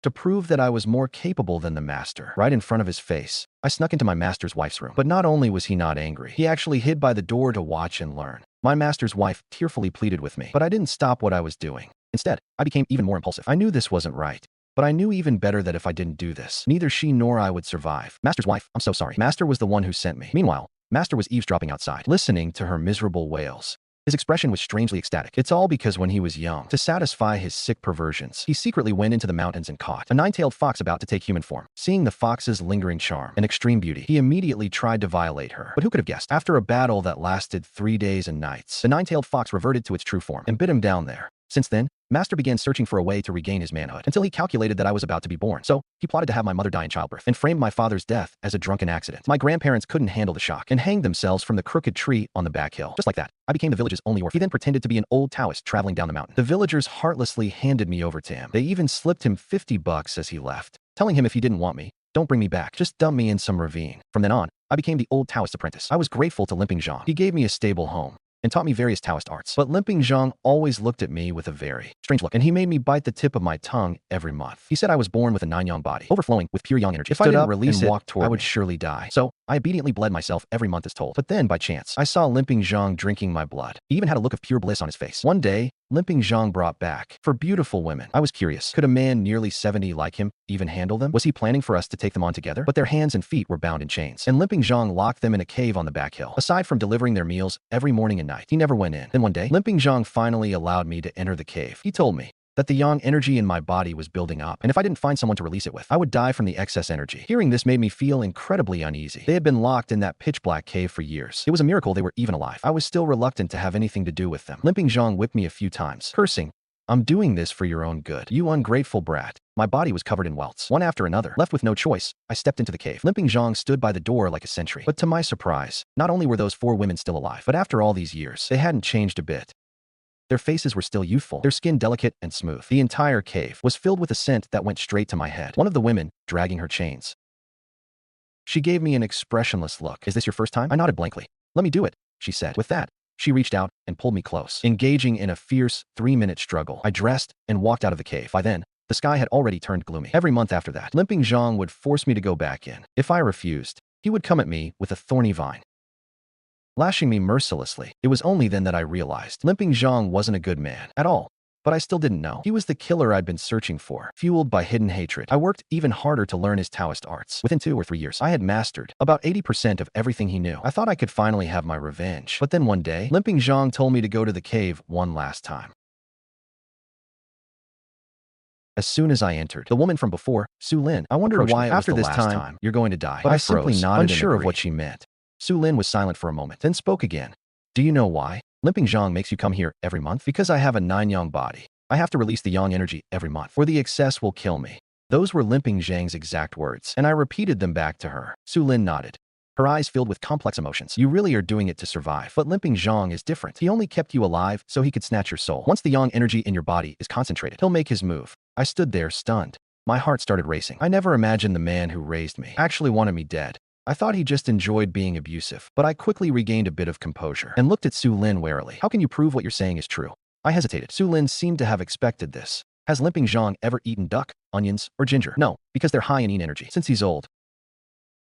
To prove that I was more capable than the master, right in front of his face, I snuck into my master's wife's room. But not only was he not angry, he actually hid by the door to watch and learn. My master's wife tearfully pleaded with me, but I didn't stop what I was doing. Instead, I became even more impulsive. I knew this wasn't right, but I knew even better that if I didn't do this, neither she nor I would survive. Master's wife, I'm so sorry. Master was the one who sent me. Meanwhile, Master was eavesdropping outside, listening to her miserable wails. His expression was strangely ecstatic. It's all because when he was young, to satisfy his sick perversions, he secretly went into the mountains and caught a nine-tailed fox about to take human form. Seeing the fox's lingering charm and extreme beauty, he immediately tried to violate her. But who could have guessed? After a battle that lasted 3 days and nights, the nine-tailed fox reverted to its true form and bit him down there. Since then, Master began searching for a way to regain his manhood until he calculated that I was about to be born. So, he plotted to have my mother die in childbirth and framed my father's death as a drunken accident. My grandparents couldn't handle the shock and hanged themselves from the crooked tree on the back hill. Just like that, I became the village's only orphan. He then pretended to be an old Taoist traveling down the mountain. The villagers heartlessly handed me over to him. They even slipped him $50 as he left, telling him if he didn't want me, don't bring me back, just dump me in some ravine. From then on, I became the old Taoist apprentice. I was grateful to Limping Zhang. He gave me a stable home and taught me various Taoist arts. But Limping Zhang always looked at me with a very strange look, and he made me bite the tip of my tongue every month. He said I was born with a 9-yang body, overflowing with pure yang energy. If I didn't release it, I would surely die. So I obediently bled myself every month as told. But then, by chance, I saw Limping Zhang drinking my blood. He even had a look of pure bliss on his face. One day, Limping Zhang brought back for beautiful women. I was curious. Could a man nearly 70 like him even handle them? Was he planning for us to take them on together? But their hands and feet were bound in chains, and Limping Zhang locked them in a cave on the back hill. Aside from delivering their meals every morning and night, he never went in. Then one day, Limping Zhang finally allowed me to enter the cave. He told me that the yang energy in my body was building up, and if I didn't find someone to release it with, I would die from the excess energy. Hearing this made me feel incredibly uneasy. They had been locked in that pitch-black cave for years. It was a miracle they were even alive. I was still reluctant to have anything to do with them. Limping Zhang whipped me a few times, cursing, "I'm doing this for your own good, you ungrateful brat." My body was covered in welts. One after another, left with no choice, I stepped into the cave. Limping Zhang stood by the door like a sentry. But to my surprise, not only were those 4 women still alive, but after all these years, they hadn't changed a bit. Their faces were still youthful, their skin delicate and smooth. The entire cave was filled with a scent that went straight to my head. One of the women, dragging her chains. She gave me an expressionless look. "Is this your first time?" I nodded blankly. "Let me do it," she said. With that, she reached out and pulled me close, engaging in a fierce 3-minute struggle. I dressed and walked out of the cave. By then, the sky had already turned gloomy. Every month after that, Limping Zhang would force me to go back in. If I refused, he would come at me with a thorny vine, lashing me mercilessly. It was only then that I realized Limping Zhang wasn't a good man at all. But I still didn't know. He was the killer I'd been searching for, fueled by hidden hatred. I worked even harder to learn his Taoist arts. Within 2 or 3 years, I had mastered about 80% of everything he knew. I thought I could finally have my revenge. But then one day, Limping Zhang told me to go to the cave one last time. As soon as I entered, the woman from before, Su Lin, I wondered why after this time you're going to die. But I simply nodded, unsure of what she meant. Su Lin was silent for a moment, then spoke again. "Do you know why Limping Zhang makes you come here every month?" "Because I have a 9-yang body. I have to release the yang energy every month, or the excess will kill me." Those were Limping Zhang's exact words, and I repeated them back to her. Su Lin nodded, her eyes filled with complex emotions. "You really are doing it to survive. But Limping Zhang is different. He only kept you alive so he could snatch your soul. Once the yang energy in your body is concentrated, he'll make his move." I stood there, stunned. My heart started racing. I never imagined the man who raised me actually wanted me dead. I thought he just enjoyed being abusive, but I quickly regained a bit of composure and looked at Su Lin warily. "How can you prove what you're saying is true?" I hesitated. Su Lin seemed to have expected this. "Has Limping Zhang ever eaten duck, onions, or ginger?" "No, because they're high in yin energy. Since he's old,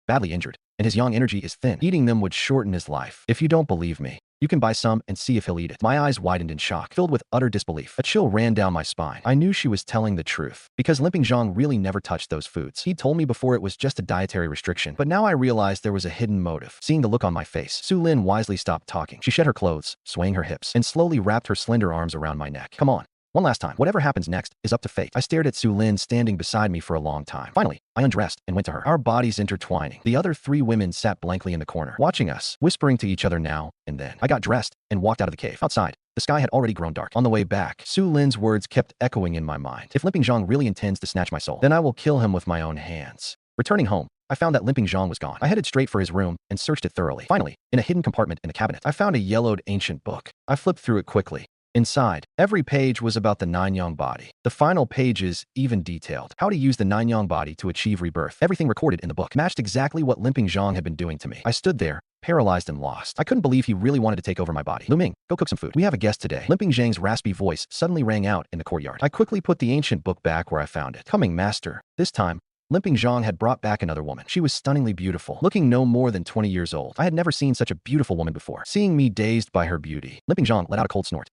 badly injured, and his yang energy is thin, eating them would shorten his life. If you don't believe me, you can buy some and see if he'll eat it." My eyes widened in shock, filled with utter disbelief. A chill ran down my spine. I knew she was telling the truth, because Limping Zhang really never touched those foods. He told me before it was just a dietary restriction, but now I realized there was a hidden motive. Seeing the look on my face, Su Lin wisely stopped talking. She shed her clothes, swaying her hips, and slowly wrapped her slender arms around my neck. "Come on. One last time. Whatever happens next is up to fate." I stared at Su Lin standing beside me for a long time. Finally, I undressed and went to her, our bodies intertwining. The other 3 women sat blankly in the corner, watching us, whispering to each other now and then. I got dressed and walked out of the cave. Outside, the sky had already grown dark. On the way back, Su Lin's words kept echoing in my mind. "If Limping Zhang really intends to snatch my soul, then I will kill him with my own hands." Returning home, I found that Limping Zhang was gone. I headed straight for his room and searched it thoroughly. Finally, in a hidden compartment in the cabinet, I found a yellowed ancient book. I flipped through it quickly. Inside, every page was about the 9-yang body. The final pages even detailed how to use the 9-yang body to achieve rebirth. Everything recorded in the book matched exactly what Limping Zhang had been doing to me. I stood there, paralyzed and lost. I couldn't believe he really wanted to take over my body. Lu Ming, go cook some food. We have a guest today. Limping Zhang's raspy voice suddenly rang out in the courtyard. I quickly put the ancient book back where I found it. Coming, master. This time, Limping Zhang had brought back another woman. She was stunningly beautiful, looking no more than 20 years old. I had never seen such a beautiful woman before. Seeing me dazed by her beauty, Limping Zhang let out a cold snort.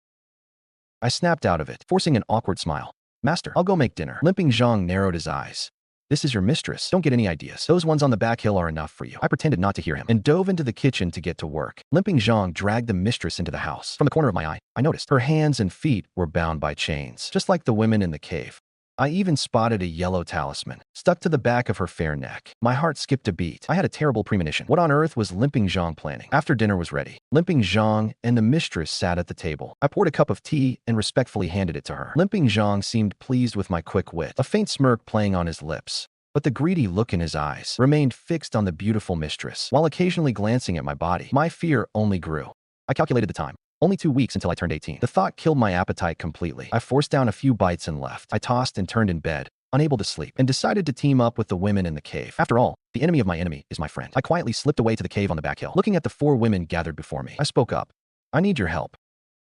I snapped out of it, forcing an awkward smile. Master, I'll go make dinner. Limping Zhang narrowed his eyes. This is your mistress. Don't get any ideas. Those ones on the back hill are enough for you. I pretended not to hear him and dove into the kitchen to get to work. Limping Zhang dragged the mistress into the house. From the corner of my eye, I noticed her hands and feet were bound by chains, just like the women in the cave. I even spotted a yellow talisman stuck to the back of her fair neck. My heart skipped a beat. I had a terrible premonition. What on earth was Limping Zhang planning? After dinner was ready, Limping Zhang and the mistress sat at the table. I poured a cup of tea and respectfully handed it to her. Limping Zhang seemed pleased with my quick wit, a faint smirk playing on his lips. But the greedy look in his eyes remained fixed on the beautiful mistress. While occasionally glancing at my body, my fear only grew. I calculated the time. Only 2 weeks until I turned 18. The thought killed my appetite completely. I forced down a few bites and left. I tossed and turned in bed, unable to sleep, and decided to team up with the women in the cave. After all, the enemy of my enemy is my friend. I quietly slipped away to the cave on the back hill. Looking at the 4 women gathered before me, I spoke up. I need your help.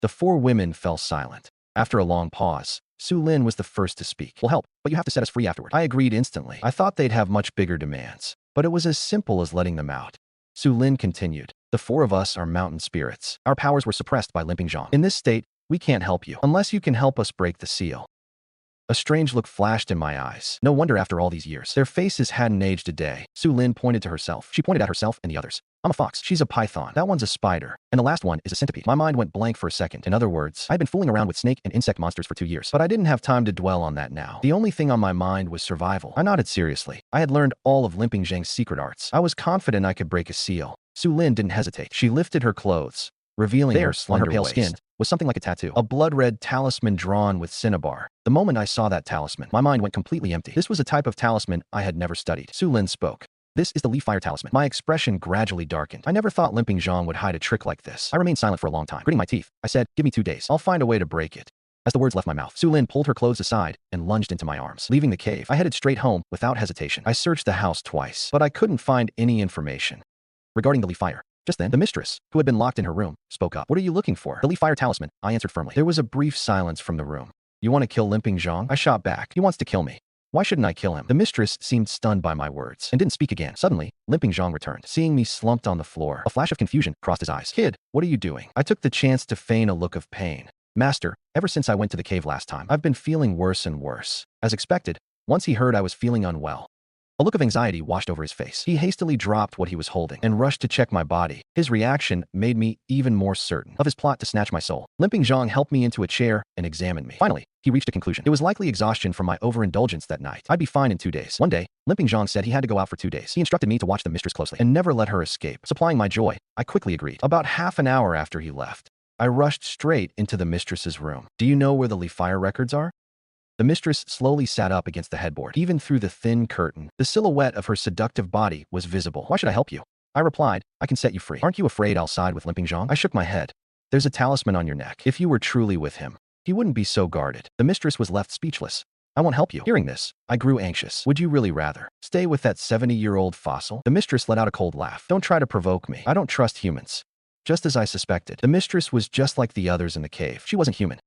The 4 women fell silent. After a long pause, Su Lin was the first to speak. We'll help, but you have to set us free afterward. I agreed instantly. I thought they'd have much bigger demands, but it was as simple as letting them out. Su Lin continued. The 4 of us are mountain spirits. Our powers were suppressed by Limping Zhang. In this state, we can't help you, unless you can help us break the seal. A strange look flashed in my eyes. No wonder after all these years. Their faces hadn't aged a day. Su Lin pointed to herself. She pointed at herself and the others. I'm a fox. She's a python. That one's a spider. And the last one is a centipede. My mind went blank for a second. In other words, I'd been fooling around with snake and insect monsters for 2 years, but I didn't have time to dwell on that now. The only thing on my mind was survival. I nodded seriously. I had learned all of Limping Zhang's secret arts. I was confident I could break a seal. Su Lin didn't hesitate. She lifted her clothes, revealing her slender pale skin was something like a tattoo. A blood-red talisman drawn with cinnabar. The moment I saw that talisman, my mind went completely empty. This was a type of talisman I had never studied. Su Lin spoke. This is the Leaf Fire Talisman. My expression gradually darkened. I never thought Limping Zhang would hide a trick like this. I remained silent for a long time. Gritting my teeth, I said, give me 2 days. I'll find a way to break it. As the words left my mouth, Su Lin pulled her clothes aside and lunged into my arms. Leaving the cave, I headed straight home without hesitation. I searched the house twice, but I couldn't find any information regarding the Leaf Fire. Just then, the mistress, who had been locked in her room, spoke up. What are you looking for? The Leaf Fire Talisman, I answered firmly. There was a brief silence from the room. You want to kill Limping Zhang? I shot back. He wants to kill me. Why shouldn't I kill him? The mistress seemed stunned by my words and didn't speak again. Suddenly, Limping Zhang returned. Seeing me slumped on the floor, a flash of confusion crossed his eyes. Kid, what are you doing? I took the chance to feign a look of pain. Master, ever since I went to the cave last time, I've been feeling worse and worse. As expected, once he heard I was feeling unwell, a look of anxiety washed over his face. He hastily dropped what he was holding and rushed to check my body. His reaction made me even more certain of his plot to snatch my soul. Limping Zhang helped me into a chair and examined me. Finally, he reached a conclusion. It was likely exhaustion from my overindulgence that night. I'd be fine in 2 days. One day, Limping Zhang said he had to go out for 2 days. He instructed me to watch the mistress closely and never let her escape. Supplying my joy, I quickly agreed. About half an hour after he left, I rushed straight into the mistress's room. Do you know where the Leaf Fire records are? The mistress slowly sat up against the headboard. Even through the thin curtain, the silhouette of her seductive body was visible. Why should I help you? I replied, I can set you free. Aren't you afraid I'll side with Limping Zhang? I shook my head. There's a talisman on your neck. If you were truly with him, he wouldn't be so guarded. The mistress was left speechless. I won't help you. Hearing this, I grew anxious. Would you really rather stay with that 70-year-old fossil? The mistress let out a cold laugh. Don't try to provoke me. I don't trust humans. Just as I suspected, the mistress was just like the others in the cave. She wasn't human.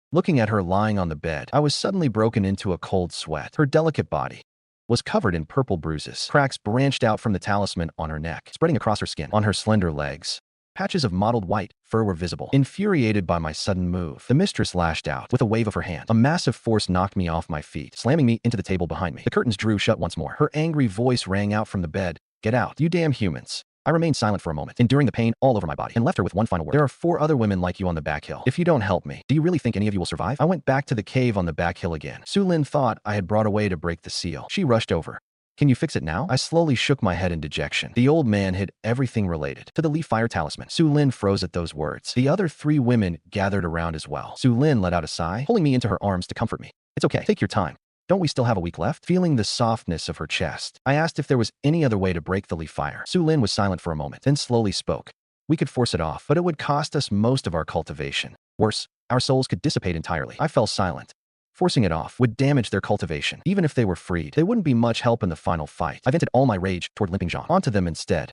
Looking at her lying on the bed, I was suddenly broken into a cold sweat. Her delicate body was covered in purple bruises. Cracks branched out from the talisman on her neck, spreading across her skin. On her slender legs, patches of mottled white fur were visible. Infuriated by my sudden move, the mistress lashed out with a wave of her hand. A massive force knocked me off my feet, slamming me into the table behind me. The curtains drew shut once more. Her angry voice rang out from the bed. Get out, you damn humans. I remained silent for a moment, enduring the pain all over my body, and left her with one final word. There are 4 other women like you on the back hill. If you don't help me, do you really think any of you will survive? I went back to the cave on the back hill again. Su Lin thought I had brought a way to break the seal. She rushed over. Can you fix it now? I slowly shook my head in dejection. The old man hid everything related to the Leaf Fire Talisman. Su Lin froze at those words. The other 3 women gathered around as well. Su Lin let out a sigh, pulling me into her arms to comfort me. It's okay. Take your time. Don't we still have a week left? Feeling the softness of her chest, I asked if there was any other way to break the Leaf Fire. Su Lin was silent for a moment, then slowly spoke. We could force it off, but it would cost us most of our cultivation. Worse, our souls could dissipate entirely. I fell silent. Forcing it off would damage their cultivation. Even if they were freed, they wouldn't be much help in the final fight. I vented all my rage toward Limping Zhang onto them instead.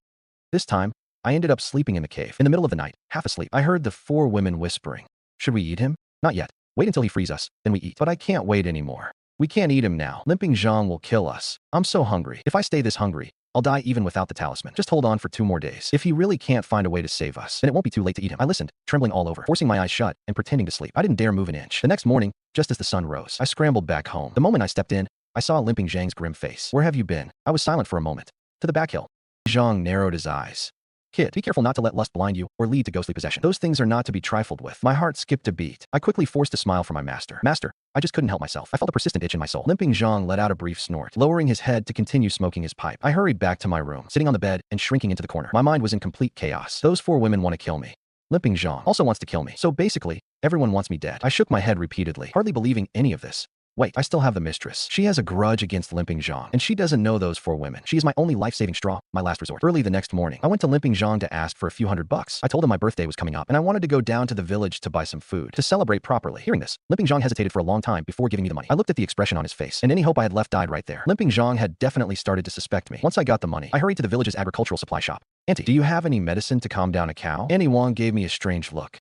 This time, I ended up sleeping in the cave. In the middle of the night, half asleep, I heard the 4 women whispering. Should we eat him? Not yet. Wait until he frees us, then we eat. But I can't wait anymore. We can't eat him now. Limping Zhang will kill us. I'm so hungry. If I stay this hungry, I'll die even without the talisman. Just hold on for 2 more days. If he really can't find a way to save us, then it won't be too late to eat him. I listened, trembling all over, forcing my eyes shut and pretending to sleep. I didn't dare move an inch. The next morning, just as the sun rose, I scrambled back home. The moment I stepped in, I saw Limping Zhang's grim face. Where have you been? I was silent for a moment. To the back hill. Zhang narrowed his eyes. Kid, be careful not to let lust blind you or lead to ghostly possession. Those things are not to be trifled with. My heart skipped a beat. I quickly forced a smile for my master. Master, I just couldn't help myself. I felt a persistent itch in my soul. Limping Zhang let out a brief snort, lowering his head to continue smoking his pipe. I hurried back to my room, sitting on the bed and shrinking into the corner. My mind was in complete chaos. Those 4 women want to kill me. Limping Zhang also wants to kill me. So basically, everyone wants me dead. I shook my head repeatedly, hardly believing any of this. Wait, I still have the mistress. She has a grudge against Limping Zhang, and she doesn't know those 4 women. She is my only life-saving straw, my last resort. Early the next morning, I went to Limping Zhang to ask for a few $100. I told him my birthday was coming up, and I wanted to go down to the village to buy some food, to celebrate properly. Hearing this, Limping Zhang hesitated for a long time before giving me the money. I looked at the expression on his face, and any hope I had left died right there. Limping Zhang had definitely started to suspect me. Once I got the money, I hurried to the village's agricultural supply shop. Auntie, do you have any medicine to calm down a cow? Auntie Wang gave me a strange look.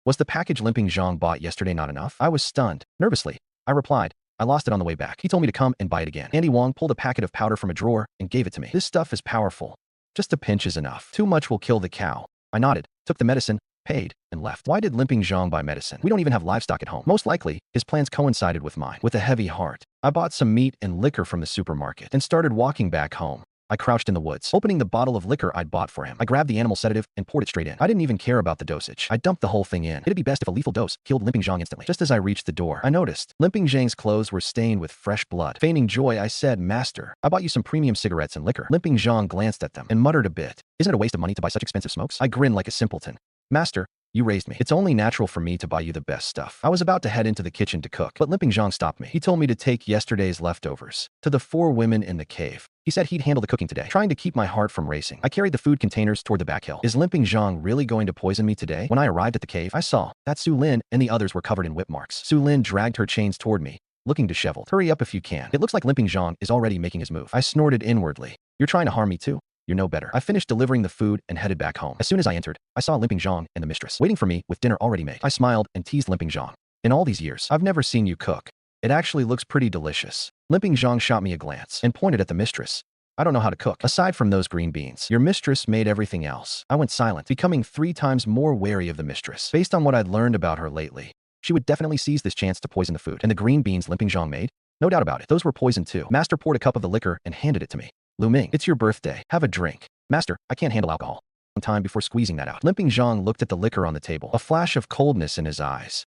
Was the package Limping Zhang bought yesterday not enough? I was stunned. Nervously, I replied, I lost it on the way back. He told me to come and buy it again. Auntie Wang pulled a packet of powder from a drawer and gave it to me. This stuff is powerful. Just a pinch is enough. Too much will kill the cow. I nodded, took the medicine, paid, and left. Why did Limping Zhang buy medicine? We don't even have livestock at home. Most likely, his plans coincided with mine. With a heavy heart, I bought some meat and liquor from the supermarket and started walking back home. I crouched in the woods, opening the bottle of liquor I'd bought for him. I grabbed the animal sedative and poured it straight in. I didn't even care about the dosage. I dumped the whole thing in. It'd be best if a lethal dose killed Limping Zhang instantly. Just as I reached the door, I noticed Limping Zhang's clothes were stained with fresh blood. Feigning joy, I said, Master, I bought you some premium cigarettes and liquor. Limping Zhang glanced at them and muttered a bit. Isn't it a waste of money to buy such expensive smokes? I grinned like a simpleton. Master, you raised me. It's only natural for me to buy you the best stuff. I was about to head into the kitchen to cook, but Limping Zhang stopped me. He told me to take yesterday's leftovers to the 4 women in the cave. He said he'd handle the cooking today, trying to keep my heart from racing. I carried the food containers toward the back hill. Is Limping Zhang really going to poison me today? When I arrived at the cave, I saw that Su Lin and the others were covered in whip marks. Su Lin dragged her chains toward me, looking disheveled. Hurry up if you can. It looks like Limping Zhang is already making his move. I snorted inwardly. You're trying to harm me too? You know better. I finished delivering the food and headed back home. As soon as I entered, I saw Limping Zhang and the mistress waiting for me with dinner already made. I smiled and teased Limping Zhang. In all these years, I've never seen you cook. It actually looks pretty delicious. Limping Zhang shot me a glance and pointed at the mistress. I don't know how to cook. Aside from those green beans, your mistress made everything else. I went silent, becoming 3 times more wary of the mistress. Based on what I'd learned about her lately, she would definitely seize this chance to poison the food. And the green beans Limping Zhang made? No doubt about it. Those were poisoned too. Master poured a cup of the liquor and handed it to me. Lu Ming, it's your birthday. Have a drink. Master, I can't handle alcohol. One time before squeezing that out. Limping Zhang looked at the liquor on the table, a flash of coldness in his eyes.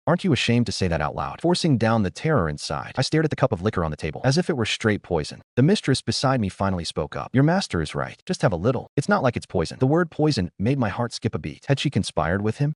Aren't you ashamed to say that out loud? Forcing down the terror inside, I stared at the cup of liquor on the table, as if it were straight poison. The mistress beside me finally spoke up. Your master is right. Just have a little. It's not like it's poison. The word poison made my heart skip a beat. Had she conspired with him?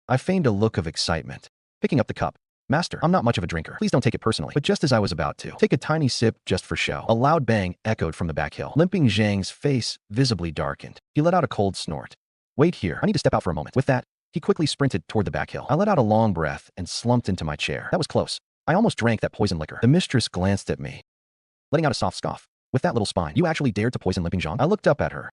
I feigned a look of excitement, picking up the cup. Master, I'm not much of a drinker. Please don't take it personally. But just as I was about to take a tiny sip just for show, a loud bang echoed from the back hill. Limping Zhang's face visibly darkened. He let out a cold snort. Wait here. I need to step out for a moment. With that, he quickly sprinted toward the back hill. I let out a long breath and slumped into my chair. That was close. I almost drank that poison liquor. The mistress glanced at me, letting out a soft scoff. With that little spine, you actually dared to poison Limping Zhang? I looked up at her,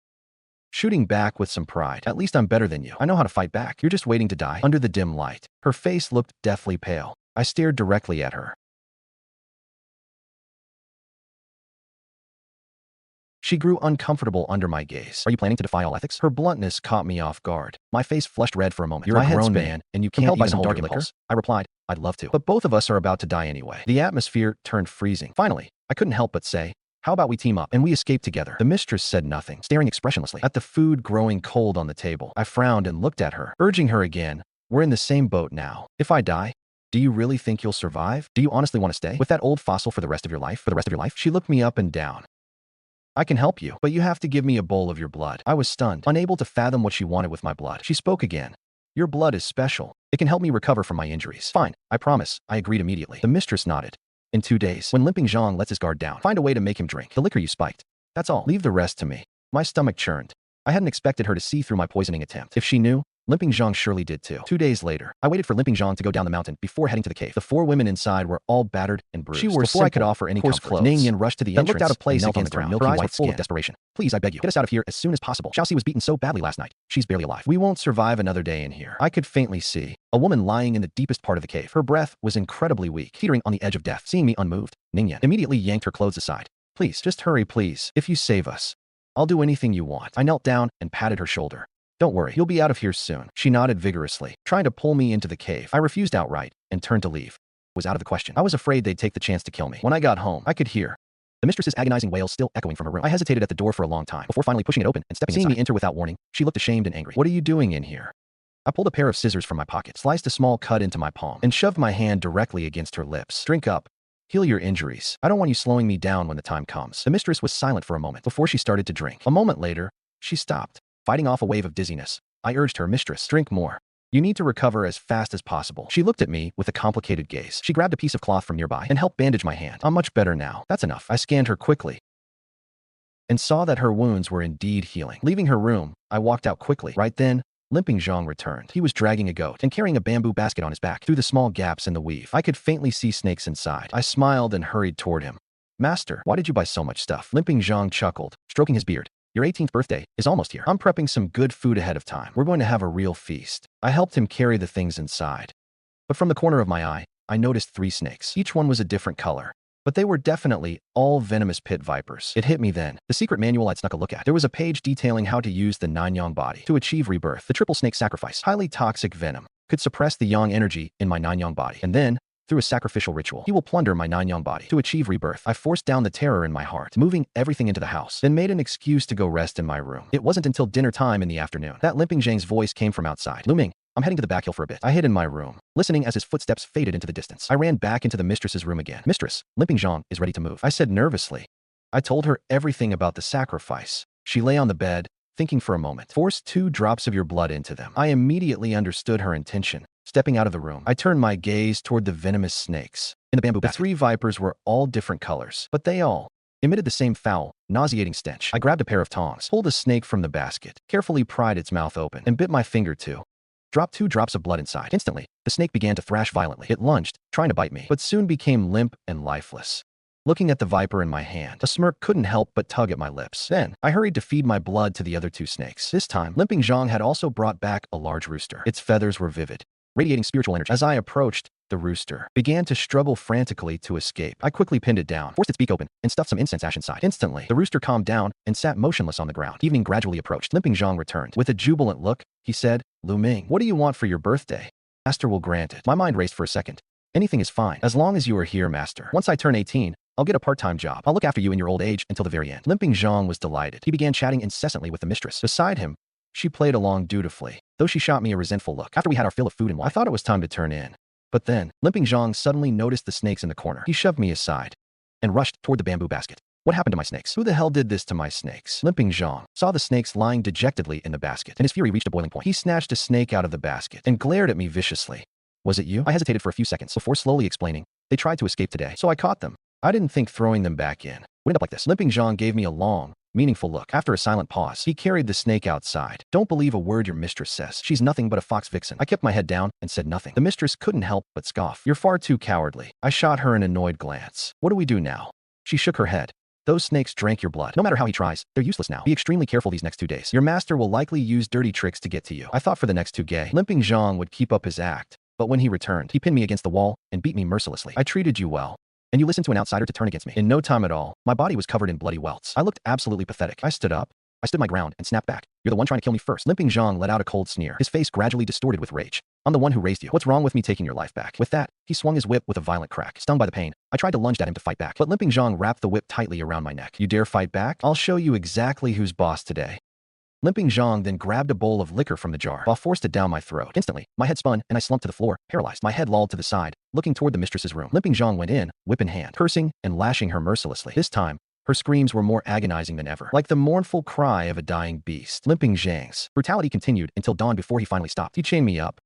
shooting back with some pride. At least I'm better than you. I know how to fight back. You're just waiting to die. Under the dim light, her face looked deathly pale. I stared directly at her. She grew uncomfortable under my gaze. Are you planning to defy all ethics? Her bluntness caught me off guard. My face flushed red for a moment. You're a grown man, and you can't even hold your liquor? I replied, I'd love to. But both of us are about to die anyway. The atmosphere turned freezing. Finally, I couldn't help but say, how about we team up and we escape together? The mistress said nothing, staring expressionlessly at the food growing cold on the table. I frowned and looked at her, urging her again. We're in the same boat now. If I die, do you really think you'll survive? Do you honestly want to stay with that old fossil for the rest of your life? She looked me up and down. I can help you, but you have to give me a bowl of your blood. I was stunned, unable to fathom what she wanted with my blood. She spoke again. Your blood is special. It can help me recover from my injuries. Fine, I promise. I agreed immediately. The mistress nodded. In 2 days, when Limping Zhang lets his guard down, find a way to make him drink the liquor you spiked. That's all. Leave the rest to me. My stomach churned. I hadn't expected her to see through my poisoning attempt. If she knew, Limping Zhang surely did too. 2 days later, I waited for Limping Zhang to go down the mountain before heading to the cave. The 4 women inside were all battered and bruised. She wore before I could offer any comfort. clothes. Ning Yan rushed to the entrance looked out of place and knelt against on the her ground. milky Her eyes white were full skin. of Desperation. Please, I beg you, get us out of here as soon as possible. Xiaoxi was beaten so badly last night. She's barely alive. We won't survive another day in here. I could faintly see a woman lying in the deepest part of the cave. Her breath was incredibly weak, teetering on the edge of death. Seeing me unmoved, Ning Yan immediately yanked her clothes aside. Please, just hurry, please. If you save us, I'll do anything you want. I knelt down and patted her shoulder. Don't worry, you'll be out of here soon. She nodded vigorously, trying to pull me into the cave. I refused outright and turned to leave. It was out of the question. I was afraid they'd take the chance to kill me. When I got home, I could hear the mistress's agonizing wails still echoing from her room. I hesitated at the door for a long time before finally pushing it open and stepping inside. Seeing me enter without warning, she looked ashamed and angry. What are you doing in here? I pulled a pair of scissors from my pocket, sliced a small cut into my palm, and shoved my hand directly against her lips. Drink up. Heal your injuries. I don't want you slowing me down when the time comes. The mistress was silent for a moment before she started to drink. A moment later, she stopped, fighting off a wave of dizziness. I urged her, Mistress, drink more. You need to recover as fast as possible. She looked at me with a complicated gaze. She grabbed a piece of cloth from nearby and helped bandage my hand. I'm much better now. That's enough. I scanned her quickly and saw that her wounds were indeed healing. Leaving her room, I walked out quickly. Right then, Limping Zhang returned. He was dragging a goat and carrying a bamboo basket on his back. Through the small gaps in the weave, I could faintly see snakes inside. I smiled and hurried toward him. Master, why did you buy so much stuff? Limping Zhang chuckled, stroking his beard. Your 18th birthday is almost here. I'm prepping some good food ahead of time. We're going to have a real feast. I helped him carry the things inside. But from the corner of my eye, I noticed 3 snakes. Each one was a different color, but they were definitely all venomous pit vipers. It hit me then. The secret manual I'd snuck a look at. There was a page detailing how to use the 9-yang body to achieve rebirth. The triple snake sacrifice, highly toxic venom, could suppress the yang energy in my 9-yang body. And then, through a sacrificial ritual, he will plunder my 9-yang body to achieve rebirth. I forced down the terror in my heart, moving everything into the house, then made an excuse to go rest in my room. It wasn't until dinner time in the afternoon that Limping Zhang's voice came from outside. Lu Ming, I'm heading to the back hill for a bit. I hid in my room, listening as his footsteps faded into the distance. I ran back into the mistress's room again. Mistress, Limping Zhang is ready to move, I said nervously. I told her everything about the sacrifice. She lay on the bed, thinking for a moment. Force 2 drops of your blood into them. I immediately understood her intention. Stepping out of the room, I turned my gaze toward the venomous snakes in the bamboo basket. The 3 vipers were all different colors, but they all emitted the same foul, nauseating stench. I grabbed a pair of tongs, pulled a snake from the basket, carefully pried its mouth open, and bit my finger too. Dropped 2 drops of blood inside. Instantly, the snake began to thrash violently. It lunged, trying to bite me, but soon became limp and lifeless. Looking at the viper in my hand, a smirk couldn't help but tug at my lips. Then, I hurried to feed my blood to the other 2 snakes. This time, Limping Zhang had also brought back a large rooster. Its feathers were vivid, radiating spiritual energy. As I approached, the rooster began to struggle frantically to escape. I quickly pinned it down, forced its beak open, and stuffed some incense ash inside. Instantly, the rooster calmed down and sat motionless on the ground. Evening gradually approached. Limping Zhang returned. With a jubilant look, he said, Lu Ming, what do you want for your birthday? Master will grant it. My mind raced for a second. Anything is fine, as long as you are here, Master. Once I turn 18, I'll get a part-time job. I'll look after you in your old age until the very end. Limping Zhang was delighted. He began chatting incessantly with the mistress. Beside him, she played along dutifully, though she shot me a resentful look. After we had our fill of food and wine, I thought it was time to turn in. But then, Limping Zhang suddenly noticed the snakes in the corner. He shoved me aside and rushed toward the bamboo basket. What happened to my snakes? Who the hell did this to my snakes? Limping Zhang saw the snakes lying dejectedly in the basket, and his fury reached a boiling point. He snatched a snake out of the basket and glared at me viciously. Was it you? I hesitated for a few seconds before slowly explaining. They tried to escape today, so I caught them. I didn't think throwing them back in would end up like this. Limping Zhang gave me a long, meaningful look. After a silent pause, he carried the snake outside. Don't believe a word your mistress says. She's nothing but a fox vixen. I kept my head down and said nothing. The mistress couldn't help but scoff. You're far too cowardly. I shot her an annoyed glance. What do we do now? She shook her head. Those snakes drank your blood. No matter how he tries, they're useless now. Be extremely careful these next 2 days. Your master will likely use dirty tricks to get to you. I thought for the next 2 days, Limping Zhang would keep up his act. But when he returned, he pinned me against the wall and beat me mercilessly. I treated you well, and you listened to an outsider to turn against me. In no time at all, my body was covered in bloody welts. I looked absolutely pathetic. I stood up. I stood my ground and snapped back. You're the one trying to kill me first. Limping Zhang let out a cold sneer, his face gradually distorted with rage. I'm the one who raised you. What's wrong with me taking your life back? With that, he swung his whip with a violent crack. Stung by the pain, I tried to lunge at him to fight back, but Limping Zhang wrapped the whip tightly around my neck. You dare fight back? I'll show you exactly who's boss today. Limping Zhang then grabbed a bowl of liquor from the jar while forced it down my throat. Instantly, my head spun and I slumped to the floor, paralyzed. My head lolled to the side, looking toward the mistress's room. Limping Zhang went in, whip in hand, cursing and lashing her mercilessly. This time, her screams were more agonizing than ever, like the mournful cry of a dying beast. Limping Zhang's brutality continued until dawn before he finally stopped. He chained me up,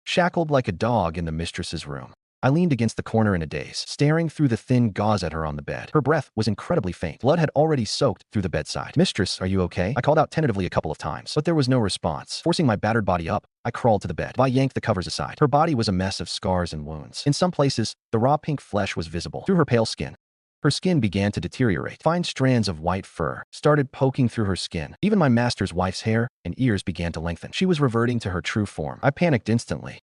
shackled like a dog in the mistress's room. I leaned against the corner in a daze, staring through the thin gauze at her on the bed. Her breath was incredibly faint. Blood had already soaked through the bedside. "Mistress, are you okay?" I called out tentatively a couple of times, but there was no response. Forcing my battered body up, I crawled to the bed. I yanked the covers aside. Her body was a mess of scars and wounds. In some places, the raw pink flesh was visible through her pale skin. Her skin began to deteriorate. Fine strands of white fur started poking through her skin. Even my master's wife's hair and ears began to lengthen. She was reverting to her true form. I panicked instantly.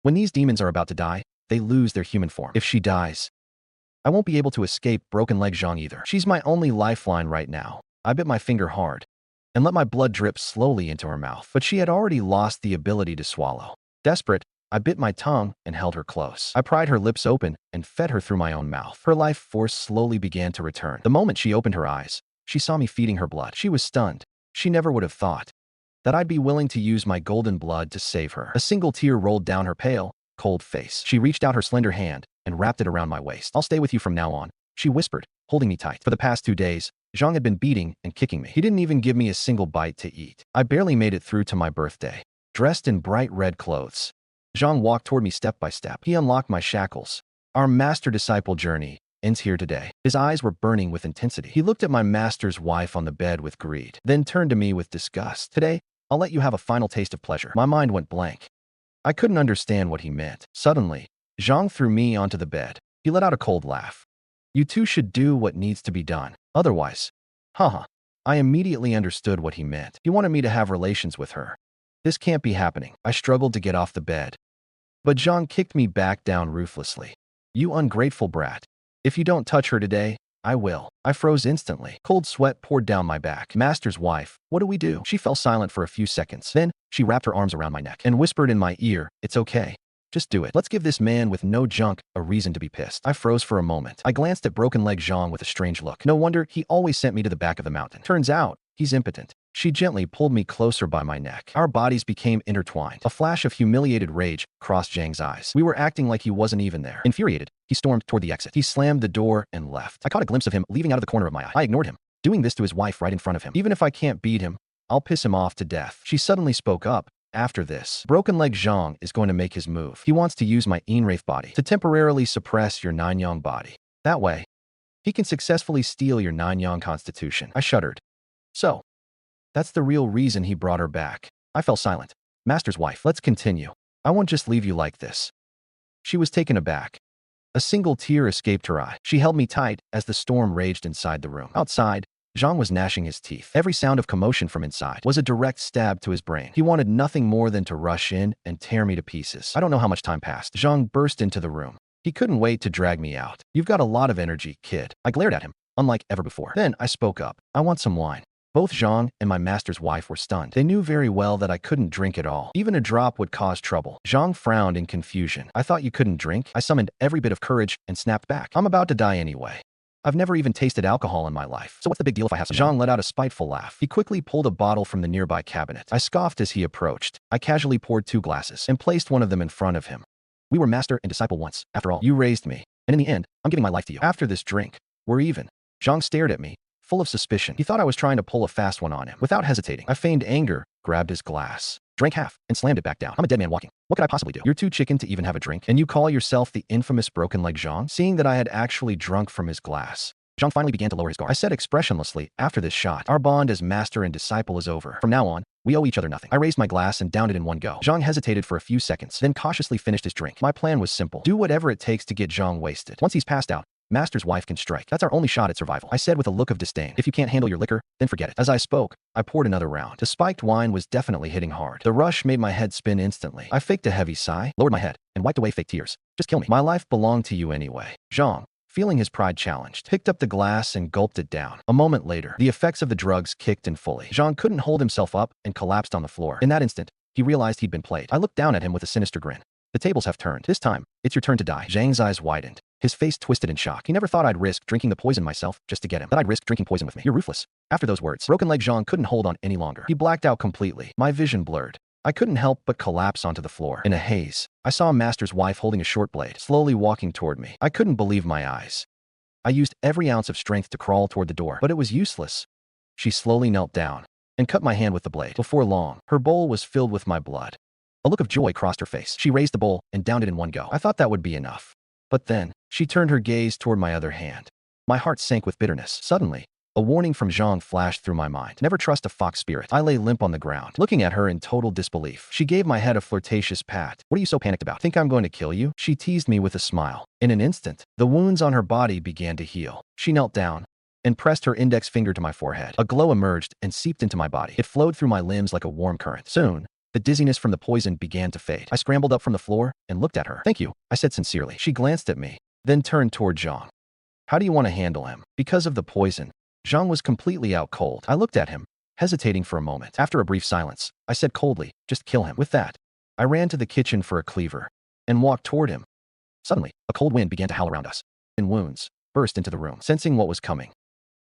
When these demons are about to die, they lose their human form. If she dies, I won't be able to escape Broken Leg Zhang either. She's my only lifeline right now. I bit my finger hard and let my blood drip slowly into her mouth. But she had already lost the ability to swallow. Desperate, I bit my tongue and held her close. I pried her lips open and fed her through my own mouth. Her life force slowly began to return. The moment she opened her eyes, she saw me feeding her blood. She was stunned. She never would have thought that I'd be willing to use my golden blood to save her. A single tear rolled down her pale, cold face. She reached out her slender hand and wrapped it around my waist. "I'll stay with you from now on," she whispered, holding me tight. For the past 2 days, Zhang had been beating and kicking me. He didn't even give me a single bite to eat. I barely made it through to my birthday. Dressed in bright red clothes, Zhang walked toward me step by step. He unlocked my shackles. Our master-disciple journey ends here today. His eyes were burning with intensity. He looked at my master's wife on the bed with greed, then turned to me with disgust. "Today, I'll let you have a final taste of pleasure." My mind went blank. I couldn't understand what he meant. Suddenly, Zhang threw me onto the bed. He let out a cold laugh. "You two should do what needs to be done. Otherwise." Haha. I immediately understood what he meant. He wanted me to have relations with her. This can't be happening. I struggled to get off the bed. But Zhang kicked me back down ruthlessly. "You ungrateful brat. If you don't touch her today, I will." I froze instantly. Cold sweat poured down my back. "Master's wife, what do we do?" She fell silent for a few seconds. Then, she wrapped her arms around my neck and whispered in my ear, "It's okay. Just do it. Let's give this man with no junk a reason to be pissed." I froze for a moment. I glanced at Broken Leg Zhang with a strange look. No wonder he always sent me to the back of the mountain. Turns out, he's impotent. She gently pulled me closer by my neck. Our bodies became intertwined. A flash of humiliated rage crossed Zhang's eyes. We were acting like he wasn't even there. Infuriated, he stormed toward the exit. He slammed the door and left. I caught a glimpse of him leaving out of the corner of my eye. I ignored him, doing this to his wife right in front of him. Even if I can't beat him, I'll piss him off to death. She suddenly spoke up. "After this, Broken Leg Zhang is going to make his move. He wants to use my Enwraith body to temporarily suppress your Nanyang body. That way, he can successfully steal your Nanyang constitution." I shuddered. "So, that's the real reason he brought her back." I fell silent. "Master's wife, let's continue. I won't just leave you like this." She was taken aback. A single tear escaped her eye. She held me tight as the storm raged inside the room. Outside, Zhang was gnashing his teeth. Every sound of commotion from inside was a direct stab to his brain. He wanted nothing more than to rush in and tear me to pieces. I don't know how much time passed. Zhang burst into the room. He couldn't wait to drag me out. "You've got a lot of energy, kid." I glared at him, unlike ever before. Then I spoke up. "I want some wine." Both Zhang and my master's wife were stunned. They knew very well that I couldn't drink at all. Even a drop would cause trouble. Zhang frowned in confusion. "I thought you couldn't drink?" I summoned every bit of courage and snapped back. "I'm about to die anyway. I've never even tasted alcohol in my life. So what's the big deal if I have some?" Zhang let out a spiteful laugh. He quickly pulled a bottle from the nearby cabinet. I scoffed as he approached. I casually poured 2 glasses and placed one of them in front of him. "We were master and disciple once. After all, you raised me. And in the end, I'm giving my life to you. After this drink, we're even." Zhang stared at me, full of suspicion. He thought I was trying to pull a fast one on him. Without hesitating, I feigned anger, grabbed his glass, drank half, and slammed it back down. "I'm a dead man walking. What could I possibly do? You're too chicken to even have a drink, and you call yourself the infamous Broken Leg Zhang?" Seeing that I had actually drunk from his glass, Zhang finally began to lower his guard. I said expressionlessly, "After this shot, our bond as master and disciple is over. From now on, we owe each other nothing." I raised my glass and downed it in one go. Zhang hesitated for a few seconds, then cautiously finished his drink. My plan was simple. Do whatever it takes to get Zhang wasted. Once he's passed out, Master's wife can strike. That's our only shot at survival. I said with a look of disdain. "If you can't handle your liquor, then forget it." As I spoke, I poured another round. The spiked wine was definitely hitting hard. The rush made my head spin instantly. I faked a heavy sigh, lowered my head, and wiped away fake tears. "Just kill me. My life belonged to you anyway." Zhang, feeling his pride challenged, picked up the glass and gulped it down. A moment later, the effects of the drugs kicked in fully. Zhang couldn't hold himself up and collapsed on the floor. In that instant, he realized he'd been played. I looked down at him with a sinister grin. "The tables have turned. This time, it's your turn to die." Zhang's eyes widened. His face twisted in shock. He never thought I'd risk drinking the poison myself just to get him. That I'd risk drinking poison with me. "You're ruthless." After those words, Broken Leg Zhang couldn't hold on any longer. He blacked out completely. My vision blurred. I couldn't help but collapse onto the floor. In a haze, I saw Master's wife holding a short blade, slowly walking toward me. I couldn't believe my eyes. I used every ounce of strength to crawl toward the door, but it was useless. She slowly knelt down and cut my hand with the blade. Before long, her bowl was filled with my blood. A look of joy crossed her face. She raised the bowl and downed it in one go. I thought that would be enough. But then, she turned her gaze toward my other hand. My heart sank with bitterness. Suddenly, a warning from Zhang flashed through my mind. Never trust a fox spirit. I lay limp on the ground, looking at her in total disbelief. She gave my head a flirtatious pat. What are you so panicked about? Think I'm going to kill you? She teased me with a smile. In an instant, the wounds on her body began to heal. She knelt down and pressed her index finger to my forehead. A glow emerged and seeped into my body. It flowed through my limbs like a warm current. Soon, the dizziness from the poison began to fade. I scrambled up from the floor and looked at her. Thank you, I said sincerely. She glanced at me, then turned toward Zhang. How do you want to handle him? Because of the poison, Zhang was completely out cold. I looked at him, hesitating for a moment. After a brief silence, I said coldly, just kill him. With that, I ran to the kitchen for a cleaver and walked toward him. Suddenly, a cold wind began to howl around us, and wounds burst into the room. Sensing what was coming,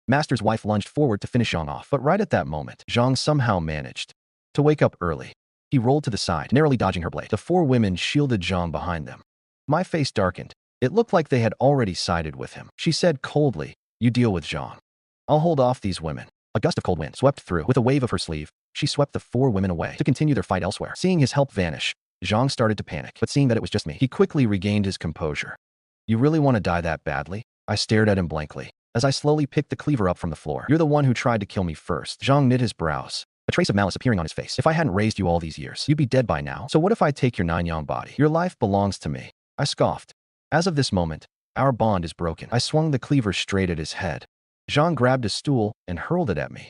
Master's wife lunged forward to finish Zhang off. But right at that moment, Zhang somehow managed to wake up early. He rolled to the side, narrowly dodging her blade. The four women shielded Zhang behind them. My face darkened. It looked like they had already sided with him. She said coldly, you deal with Zhang. I'll hold off these women. A gust of cold wind swept through. With a wave of her sleeve, she swept the four women away to continue their fight elsewhere. Seeing his help vanish, Zhang started to panic, but seeing that it was just me, he quickly regained his composure. You really want to die that badly? I stared at him blankly as I slowly picked the cleaver up from the floor. You're the one who tried to kill me first. Zhang knit his brows, a trace of malice appearing on his face. If I hadn't raised you all these years, you'd be dead by now. So what if I take your 9-yang body? Your life belongs to me. I scoffed. As of this moment, our bond is broken. I swung the cleaver straight at his head. Zhang grabbed a stool and hurled it at me.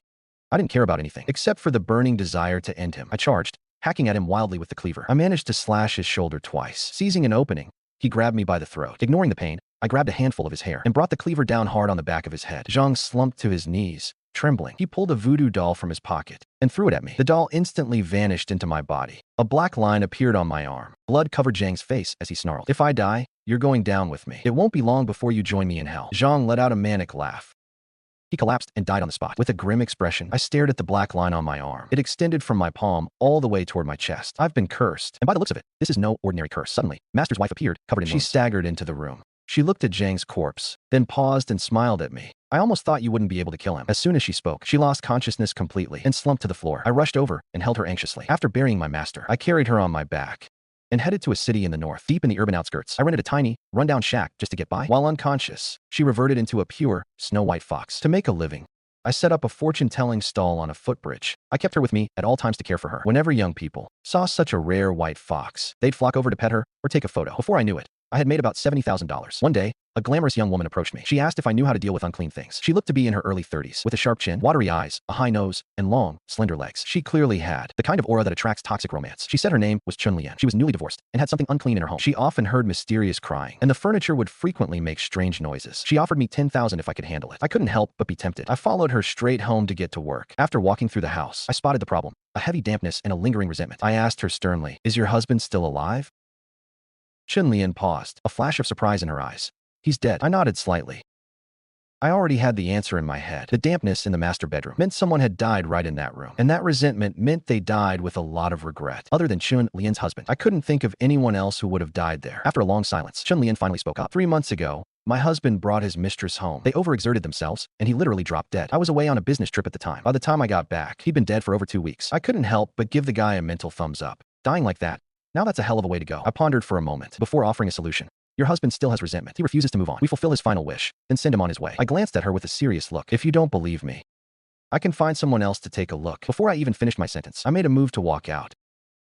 I didn't care about anything, except for the burning desire to end him. I charged, hacking at him wildly with the cleaver. I managed to slash his shoulder twice. Seizing an opening, he grabbed me by the throat. Ignoring the pain, I grabbed a handful of his hair and brought the cleaver down hard on the back of his head. Zhang slumped to his knees, trembling. He pulled a voodoo doll from his pocket and threw it at me. The doll instantly vanished into my body. A black line appeared on my arm. Blood covered Zhang's face as he snarled, if I die, you're going down with me. It won't be long before you join me in hell. Zhang let out a manic laugh. He collapsed and died on the spot. With a grim expression, I stared at the black line on my arm. It extended from my palm all the way toward my chest. I've been cursed. And by the looks of it, this is no ordinary curse. Suddenly, Master's wife appeared, covered in wounds. She staggered into the room. She looked at Zhang's corpse, then paused and smiled at me. I almost thought you wouldn't be able to kill him. As soon as she spoke, she lost consciousness completely and slumped to the floor. I rushed over and held her anxiously. After burying my master, I carried her on my back and headed to a city in the north. Deep in the urban outskirts, I rented a tiny, rundown shack just to get by. While unconscious, she reverted into a pure, snow-white fox. To make a living, I set up a fortune-telling stall on a footbridge. I kept her with me at all times to care for her. Whenever young people saw such a rare white fox, they'd flock over to pet her or take a photo. Before I knew it, I had made about $70,000. One day, a glamorous young woman approached me. She asked if I knew how to deal with unclean things. She looked to be in her early 30s, with a sharp chin, watery eyes, a high nose, and long, slender legs. She clearly had the kind of aura that attracts toxic romance. She said her name was Chun-Lian. She was newly divorced and had something unclean in her home. She often heard mysterious crying, and the furniture would frequently make strange noises. She offered me $10,000 if I could handle it. I couldn't help but be tempted. I followed her straight home to get to work. After walking through the house, I spotted the problem, a heavy dampness and a lingering resentment. I asked her sternly, is your husband still alive? Chun-Lian paused, a flash of surprise in her eyes. He's dead. I nodded slightly. I already had the answer in my head. The dampness in the master bedroom meant someone had died right in that room. And that resentment meant they died with a lot of regret. Other than Chun-Lian's husband, I couldn't think of anyone else who would have died there. After a long silence, Chun-Lian finally spoke up. 3 months ago, my husband brought his mistress home. They overexerted themselves, and he literally dropped dead. I was away on a business trip at the time. By the time I got back, he'd been dead for over 2 weeks. I couldn't help but give the guy a mental thumbs up. Dying like that, now that's a hell of a way to go. I pondered for a moment before offering a solution. Your husband still has resentment. He refuses to move on. We fulfill his final wish, then send him on his way. I glanced at her with a serious look. If you don't believe me, I can find someone else to take a look. Before I even finished my sentence, I made a move to walk out.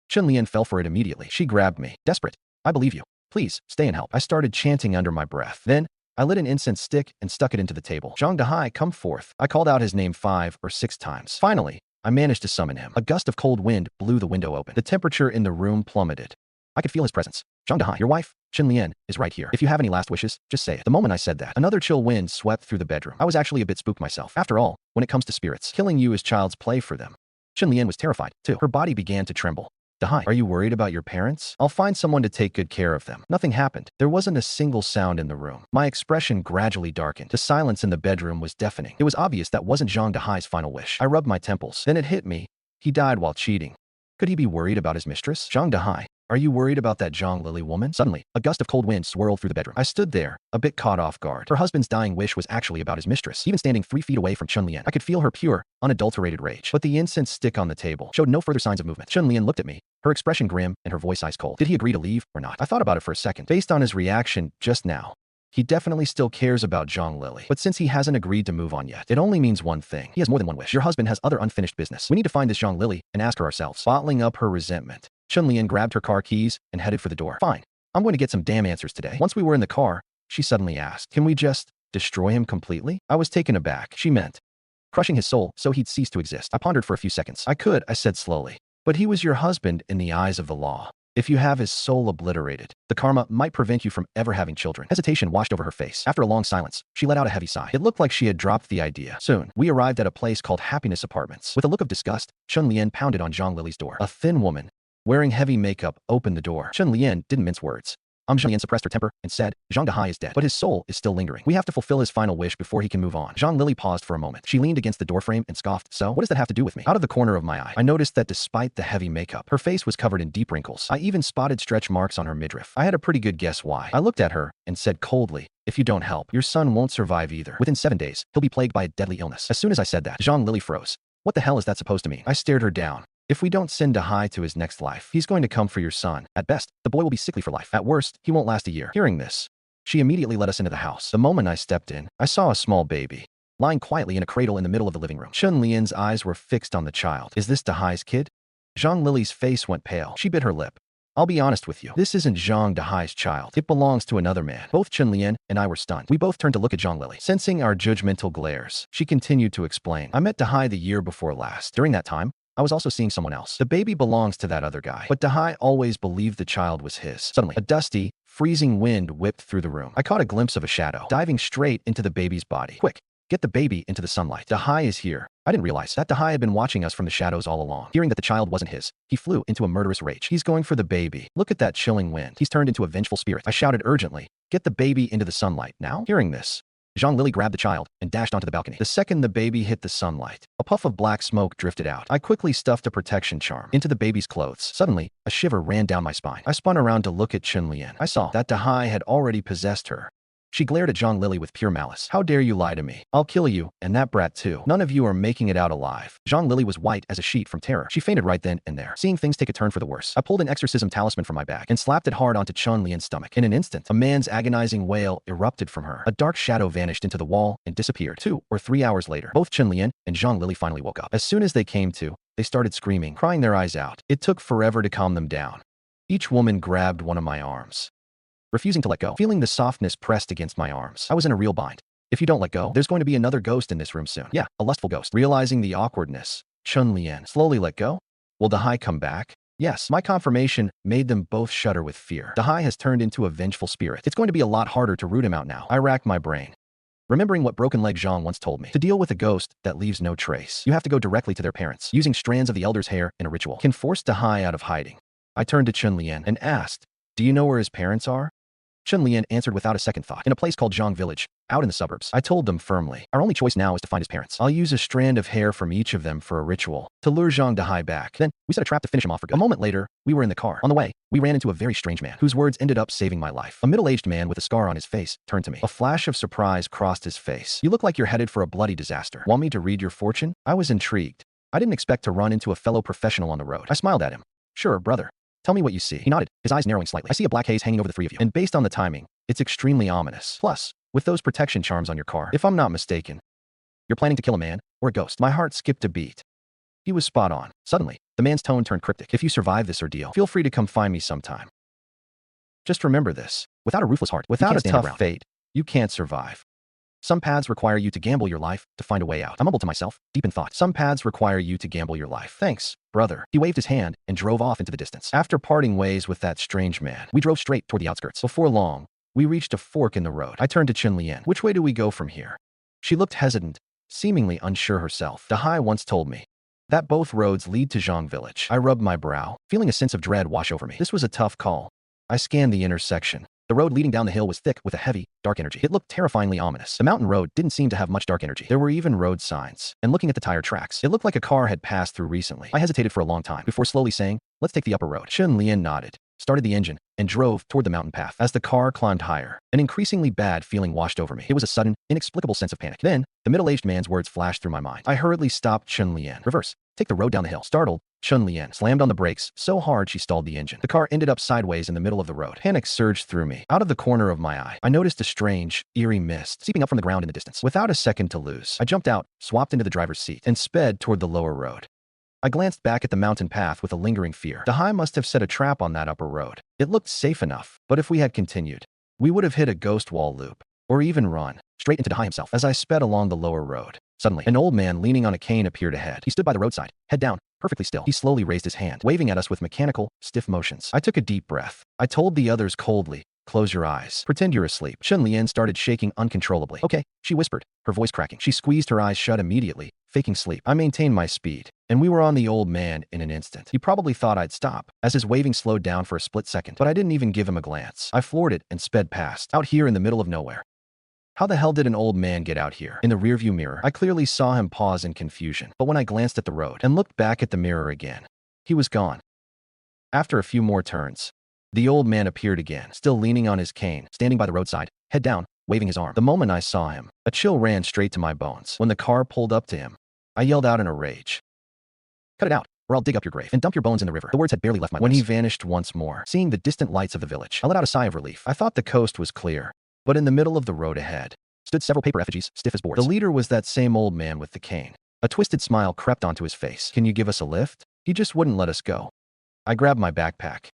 Chun-Lian fell for it immediately. She grabbed me. Desperate. I believe you. Please, stay and help. I started chanting under my breath. Then, I lit an incense stick and stuck it into the table. Zhang Dahai, come forth. I called out his name 5 or 6 times. Finally, I managed to summon him. A gust of cold wind blew the window open. The temperature in the room plummeted. I could feel his presence. Zhang Dahai, your wife, Chun-Lian, is right here. If you have any last wishes, just say it. The moment I said that, another chill wind swept through the bedroom. I was actually a bit spooked myself. After all, when it comes to spirits, killing you is child's play for them. Chun-Lian was terrified, too. Her body began to tremble. Dahai, are you worried about your parents? I'll find someone to take good care of them. Nothing happened. There wasn't a single sound in the room. My expression gradually darkened. The silence in the bedroom was deafening. It was obvious that wasn't Zhang Dahai's final wish. I rubbed my temples. Then it hit me. He died while cheating. Could he be worried about his mistress? Zhang Dahai, are you worried about that Zhang Lily woman? Suddenly, a gust of cold wind swirled through the bedroom. I stood there, a bit caught off guard. Her husband's dying wish was actually about his mistress. Even standing 3 feet away from Chun-Lian, I could feel her pure, unadulterated rage. But the incense stick on the table showed no further signs of movement. Chun-Lian looked at me, her expression grim and her voice ice cold. Did he agree to leave or not? I thought about it for a second. Based on his reaction just now, he definitely still cares about Zhang Lily. But since he hasn't agreed to move on yet, it only means one thing. He has more than one wish. Your husband has other unfinished business. We need to find this Zhang Lily and ask her ourselves. Bottling up her resentment, Chun-Lian grabbed her car keys and headed for the door. Fine. I'm going to get some damn answers today. Once we were in the car, she suddenly asked, can we just destroy him completely? I was taken aback. She meant crushing his soul so he'd cease to exist. I pondered for a few seconds. I said slowly. But he was your husband in the eyes of the law. If you have his soul obliterated, the karma might prevent you from ever having children. Hesitation washed over her face. After a long silence, she let out a heavy sigh. It looked like she had dropped the idea. Soon, we arrived at a place called Happiness Apartments. With a look of disgust, Chun-Lian pounded on Zhang Lily's door. A thin woman, wearing heavy makeup, opened the door. Chun-Lian didn't mince words. Zhang suppressed her temper and said, Zhang Dahai is dead, but his soul is still lingering. We have to fulfill his final wish before he can move on. Zhang Lily paused for a moment. She leaned against the doorframe and scoffed. So, what does that have to do with me? Out of the corner of my eye, I noticed that despite the heavy makeup, her face was covered in deep wrinkles. I even spotted stretch marks on her midriff. I had a pretty good guess why. I looked at her and said coldly, if you don't help, your son won't survive either. Within 7 days, he'll be plagued by a deadly illness. As soon as I said that, Zhang Lily froze. What the hell is that supposed to mean? I stared her down. If we don't send Dahai to his next life, he's going to come for your son. At best, the boy will be sickly for life. At worst, he won't last a year. Hearing this, she immediately let us into the house. The moment I stepped in, I saw a small baby lying quietly in a cradle in the middle of the living room. Chun-Lian's eyes were fixed on the child. Is this Dahai's kid? Zhang Lily's face went pale. She bit her lip. I'll be honest with you. This isn't Zhang Dahai's child. It belongs to another man. Both Chun-Lian and I were stunned. We both turned to look at Zhang Lily. Sensing our judgmental glares, she continued to explain. I met Dahai the year before last. During that time, I was also seeing someone else. The baby belongs to that other guy, but Dahai always believed the child was his. Suddenly, a dusty, freezing wind whipped through the room. I caught a glimpse of a shadow, diving straight into the baby's body. Quick, get the baby into the sunlight. Dahai is here. I didn't realize that Dahai had been watching us from the shadows all along. Hearing that the child wasn't his, he flew into a murderous rage. He's going for the baby. Look at that chilling wind. He's turned into a vengeful spirit. I shouted urgently, get the baby into the sunlight now. Hearing this, Zhang Lily grabbed the child and dashed onto the balcony. The second the baby hit the sunlight, a puff of black smoke drifted out. I quickly stuffed a protection charm into the baby's clothes. Suddenly, a shiver ran down my spine. I spun around to look at Chun-Lian. I saw that Dahai had already possessed her. She glared at Zhang Lily with pure malice. How dare you lie to me? I'll kill you, and that brat too. None of you are making it out alive. Zhang Lily was white as a sheet from terror. She fainted right then and there. Seeing things take a turn for the worse, I pulled an exorcism talisman from my bag and slapped it hard onto Chun-Lian's stomach. In an instant, a man's agonizing wail erupted from her. A dark shadow vanished into the wall and disappeared. 2 or 3 hours later, both Chun-Lian and Zhang Lily finally woke up. As soon as they came to, they started screaming, crying their eyes out. It took forever to calm them down. Each woman grabbed one of my arms, refusing to let go. Feeling the softness pressed against my arms, I was in a real bind. If you don't let go, there's going to be another ghost in this room soon. Yeah, a lustful ghost. Realizing the awkwardness, Chun-Lian slowly let go. Will Dahai come back? Yes. My confirmation made them both shudder with fear. Dahai has turned into a vengeful spirit. It's going to be a lot harder to root him out now. I racked my brain, remembering what Broken Leg Zhang once told me. To deal with a ghost that leaves no trace, you have to go directly to their parents. Using strands of the elder's hair in a ritual can force Dahai out of hiding. I turned to Chun-Lian and asked, do you know where his parents are? Chun-Lian answered without a second thought. In a place called Zhang Village, out in the suburbs. I told them firmly, our only choice now is to find his parents. I'll use a strand of hair from each of them for a ritual to lure Zhang Dahai back. Then, we set a trap to finish him off for good. A moment later, we were in the car. On the way, we ran into a very strange man, whose words ended up saving my life. A middle-aged man with a scar on his face turned to me. A flash of surprise crossed his face. You look like you're headed for a bloody disaster. Want me to read your fortune? I was intrigued. I didn't expect to run into a fellow professional on the road. I smiled at him. Sure, brother. Tell me what you see. He nodded, his eyes narrowing slightly. I see a black haze hanging over the 3 of you. And based on the timing, it's extremely ominous. Plus, with those protection charms on your car, if I'm not mistaken, you're planning to kill a man or a ghost. My heart skipped a beat. He was spot on. Suddenly, the man's tone turned cryptic. If you survive this ordeal, feel free to come find me sometime. Just remember this. Without a ruthless heart, without a tough fate, you can't survive. Some paths require you to gamble your life to find a way out. I mumbled to myself, deep in thought. Some paths require you to gamble your life. Thanks, brother. He waved his hand and drove off into the distance. After parting ways with that strange man, we drove straight toward the outskirts. Before long, we reached a fork in the road. I turned to Chun-Lian. Which way do we go from here? She looked hesitant, seemingly unsure herself. Dahai once told me that both roads lead to Zhang Village. I rubbed my brow, feeling a sense of dread wash over me. This was a tough call. I scanned the intersection. The road leading down the hill was thick with a heavy, dark energy. It looked terrifyingly ominous. The mountain road didn't seem to have much dark energy. There were even road signs. And looking at the tire tracks, it looked like a car had passed through recently. I hesitated for a long time before slowly saying, let's take the upper road. Chun-Lian nodded, started the engine, and drove toward the mountain path. As the car climbed higher, an increasingly bad feeling washed over me. It was a sudden, inexplicable sense of panic. Then, the middle-aged man's words flashed through my mind. I hurriedly stopped Chun-Lian. Reverse. Take the road down the hill. Startled, Chun Lian slammed on the brakes so hard she stalled the engine. The car ended up sideways in the middle of the road. Panic surged through me. Out of the corner of my eye, I noticed a strange, eerie mist seeping up from the ground in the distance. Without a second to lose, I jumped out, swapped into the driver's seat, and sped toward the lower road. I glanced back at the mountain path with a lingering fear. Dahai must have set a trap on that upper road. It looked safe enough, but if we had continued, we would have hit a ghost wall loop, or even run straight into Dahai himself. As I sped along the lower road, suddenly, an old man leaning on a cane appeared ahead. He stood by the roadside, head down, perfectly still. He slowly raised his hand, waving at us with mechanical, stiff motions. I took a deep breath. I told the others coldly, "Close your eyes. Pretend you're asleep." Chun Lian started shaking uncontrollably. "Okay," she whispered, her voice cracking. She squeezed her eyes shut immediately, faking sleep. I maintained my speed, and we were on the old man in an instant. He probably thought I'd stop, as his waving slowed down for a split second, but I didn't even give him a glance. I floored it and sped past, out here in the middle of nowhere. How the hell did an old man get out here? In the rearview mirror, I clearly saw him pause in confusion, but when I glanced at the road and looked back at the mirror again, he was gone. After a few more turns, the old man appeared again, still leaning on his cane, standing by the roadside, head down, waving his arm. The moment I saw him, a chill ran straight to my bones. When the car pulled up to him, I yelled out in a rage, "Cut it out, or I'll dig up your grave and dump your bones in the river." The words had barely left my lips when he vanished once more. Seeing the distant lights of the village, I let out a sigh of relief. I thought the coast was clear, but in the middle of the road ahead stood several paper effigies, stiff as boards. The leader was that same old man with the cane. A twisted smile crept onto his face. "Can you give us a lift?" He just wouldn't let us go. I grabbed my backpack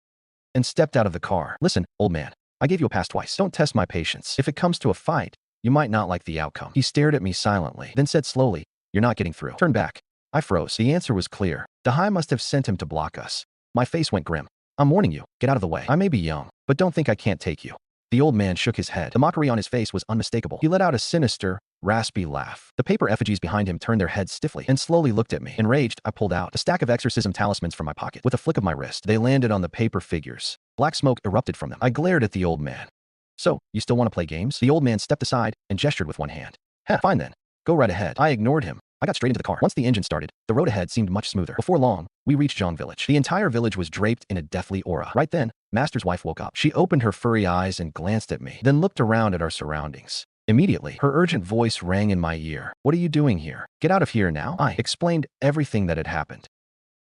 and stepped out of the car. "Listen, old man, I gave you a pass twice. Don't test my patience. If it comes to a fight, you might not like the outcome." He stared at me silently, then said slowly, "You're not getting through. Turn back." I froze. The answer was clear. Dahai must have sent him to block us. My face went grim. "I'm warning you, get out of the way. I may be young, but don't think I can't take you." The old man shook his head. The mockery on his face was unmistakable. He let out a sinister, raspy laugh. The paper effigies behind him turned their heads stiffly and slowly looked at me. Enraged, I pulled out a stack of exorcism talismans from my pocket. With a flick of my wrist, they landed on the paper figures. Black smoke erupted from them. I glared at the old man. "So, you still want to play games?" The old man stepped aside and gestured with one hand. "Heh, fine then. Go right ahead." I ignored him. I got straight into the car. Once the engine started, the road ahead seemed much smoother. Before long, we reached Zhang Village. The entire village was draped in a deathly aura. Right then, Master's wife woke up. She opened her furry eyes and glanced at me, then looked around at our surroundings. Immediately, her urgent voice rang in my ear. "What are you doing here? Get out of here now." I explained everything that had happened.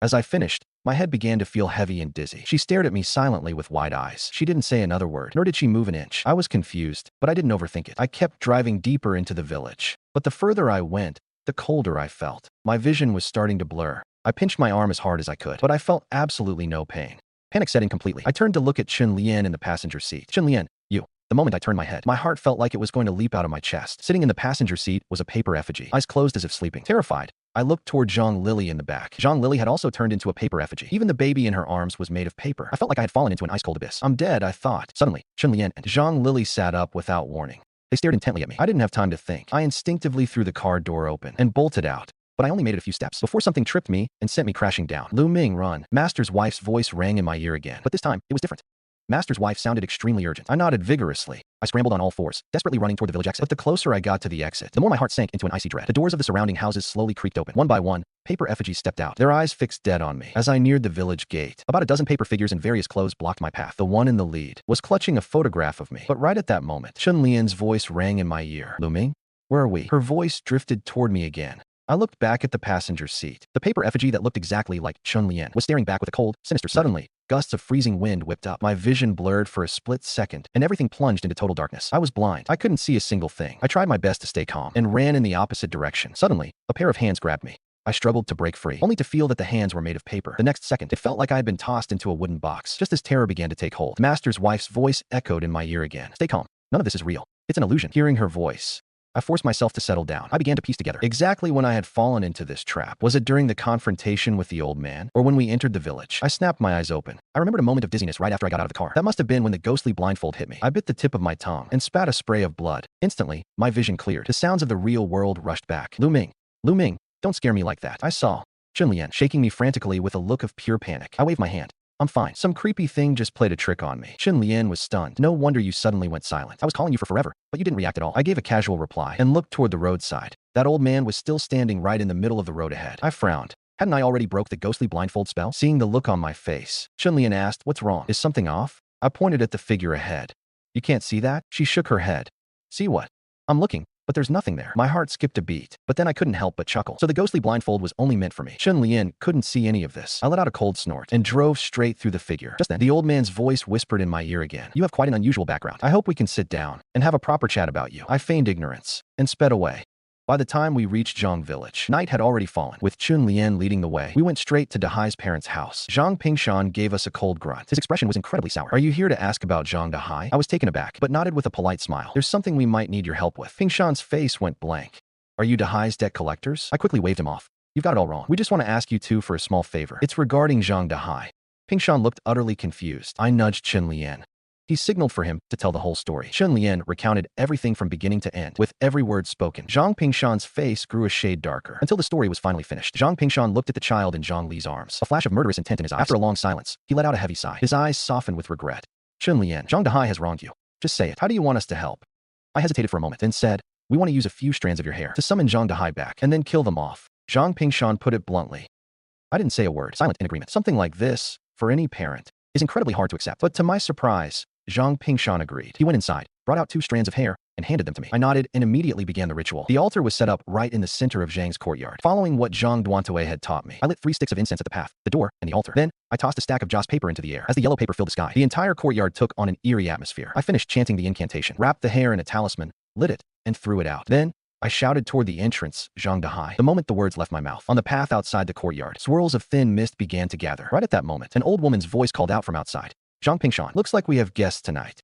As I finished, my head began to feel heavy and dizzy. She stared at me silently with wide eyes. She didn't say another word, nor did she move an inch. I was confused, but I didn't overthink it. I kept driving deeper into the village. But the further I went, the colder I felt. My vision was starting to blur. I pinched my arm as hard as I could, but I felt absolutely no pain. Panic set in completely. I turned to look at Chun Lian in the passenger seat. "Chun Lian, you." The moment I turned my head, my heart felt like it was going to leap out of my chest. Sitting in the passenger seat was a paper effigy, eyes closed as if sleeping. Terrified, I looked toward Zhang Lily in the back. Zhang Lily had also turned into a paper effigy. Even the baby in her arms was made of paper. I felt like I had fallen into an ice-cold abyss. "I'm dead," I thought. Suddenly, Chun Lian and Zhang Lily sat up without warning. They stared intently at me. I didn't have time to think. I instinctively threw the car door open and bolted out. But I only made it a few steps before something tripped me and sent me crashing down. "Lu Ming, run." Master's wife's voice rang in my ear again. But this time, it was different. Master's wife sounded extremely urgent. I nodded vigorously. I scrambled on all fours, desperately running toward the village exit. But the closer I got to the exit, the more my heart sank into an icy dread. The doors of the surrounding houses slowly creaked open. One by one, paper effigies stepped out, their eyes fixed dead on me. As I neared the village gate, about a dozen paper figures in various clothes blocked my path. The one in the lead was clutching a photograph of me. But right at that moment, Chun Lian's voice rang in my ear. "Lu Ming, where are we?" Her voice drifted toward me again. I looked back at the passenger seat. The paper effigy that looked exactly like Chun Lian was staring back with a cold, sinister smile. Suddenly, gusts of freezing wind whipped up. My vision blurred for a split second, and everything plunged into total darkness. I was blind. I couldn't see a single thing. I tried my best to stay calm and ran in the opposite direction. Suddenly, a pair of hands grabbed me. I struggled to break free, only to feel that the hands were made of paper. The next second, it felt like I had been tossed into a wooden box. Just as terror began to take hold, the Master's wife's voice echoed in my ear again. "Stay calm. None of this is real. It's an illusion." Hearing her voice, I forced myself to settle down. I began to piece together exactly when I had fallen into this trap. Was it during the confrontation with the old man, or when we entered the village? I snapped my eyes open. I remembered a moment of dizziness right after I got out of the car. That must have been when the ghostly blindfold hit me. I bit the tip of my tongue and spat a spray of blood. Instantly, my vision cleared. The sounds of the real world rushed back. "Lu Ming, Lu Ming, don't scare me like that." I saw Chun Lian shaking me frantically with a look of pure panic. I waved my hand. "I'm fine. Some creepy thing just played a trick on me." Chun Lian was stunned. "No wonder you suddenly went silent. I was calling you for forever, but you didn't react at all." I gave a casual reply and looked toward the roadside. That old man was still standing right in the middle of the road ahead. I frowned. Hadn't I already broke the ghostly blindfold spell? Seeing the look on my face, Chun Lian asked, "What's wrong? Is something off?" I pointed at the figure ahead. "You can't see that?" She shook her head. "See what?" "I'm looking, but there's nothing there. My heart skipped a beat, but then I couldn't help but chuckle. So the ghostly blindfold was only meant for me. Chun Lian couldn't see any of this. I let out a cold snort and drove straight through the figure. Just then, the old man's voice whispered in my ear again. You have quite an unusual background. I hope we can sit down and have a proper chat about you. I feigned ignorance and sped away. By the time we reached Zhang village, night had already fallen. With Chun Lian leading the way, we went straight to Dahai's parents' house. Zhang Pingshan gave us a cold grunt. His expression was incredibly sour. Are you here to ask about Zhang Dahai? I was taken aback, but nodded with a polite smile. There's something we might need your help with. Pingshan's face went blank. Are you Dahai's debt collectors? I quickly waved him off. You've got it all wrong. We just want to ask you two for a small favor. It's regarding Zhang Dahai. Pingshan looked utterly confused. I nudged Chun Lian. He signaled for him to tell the whole story. Chun Lian recounted everything from beginning to end, with every word spoken. Zhang Pingshan's face grew a shade darker, until the story was finally finished. Zhang Pingshan looked at the child in Zhang Li's arms, a flash of murderous intent in his eyes. After a long silence, he let out a heavy sigh. His eyes softened with regret. Chun Lian, Zhang Dahai has wronged you. Just say it. How do you want us to help? I hesitated for a moment, then said, we want to use a few strands of your hair to summon Zhang Dahai back, and then kill them off. Zhang Pingshan put it bluntly. I didn't say a word, silent in agreement. Something like this, for any parent, is incredibly hard to accept. But to my surprise, Zhang Pingshan agreed. He went inside, brought out 2 strands of hair, and handed them to me. I nodded and immediately began the ritual. The altar was set up right in the center of Zhang's courtyard. Following what Zhang Duantue had taught me, I lit 3 sticks of incense at the path, the door, and the altar. Then, I tossed a stack of joss paper into the air. As the yellow paper filled the sky, the entire courtyard took on an eerie atmosphere. I finished chanting the incantation, wrapped the hair in a talisman, lit it, and threw it out. Then, I shouted toward the entrance, Zhang Dahai. The moment the words left my mouth, on the path outside the courtyard, swirls of thin mist began to gather. Right at that moment, an old woman's voice called out from outside. Zhang Pingshan, looks like we have guests tonight.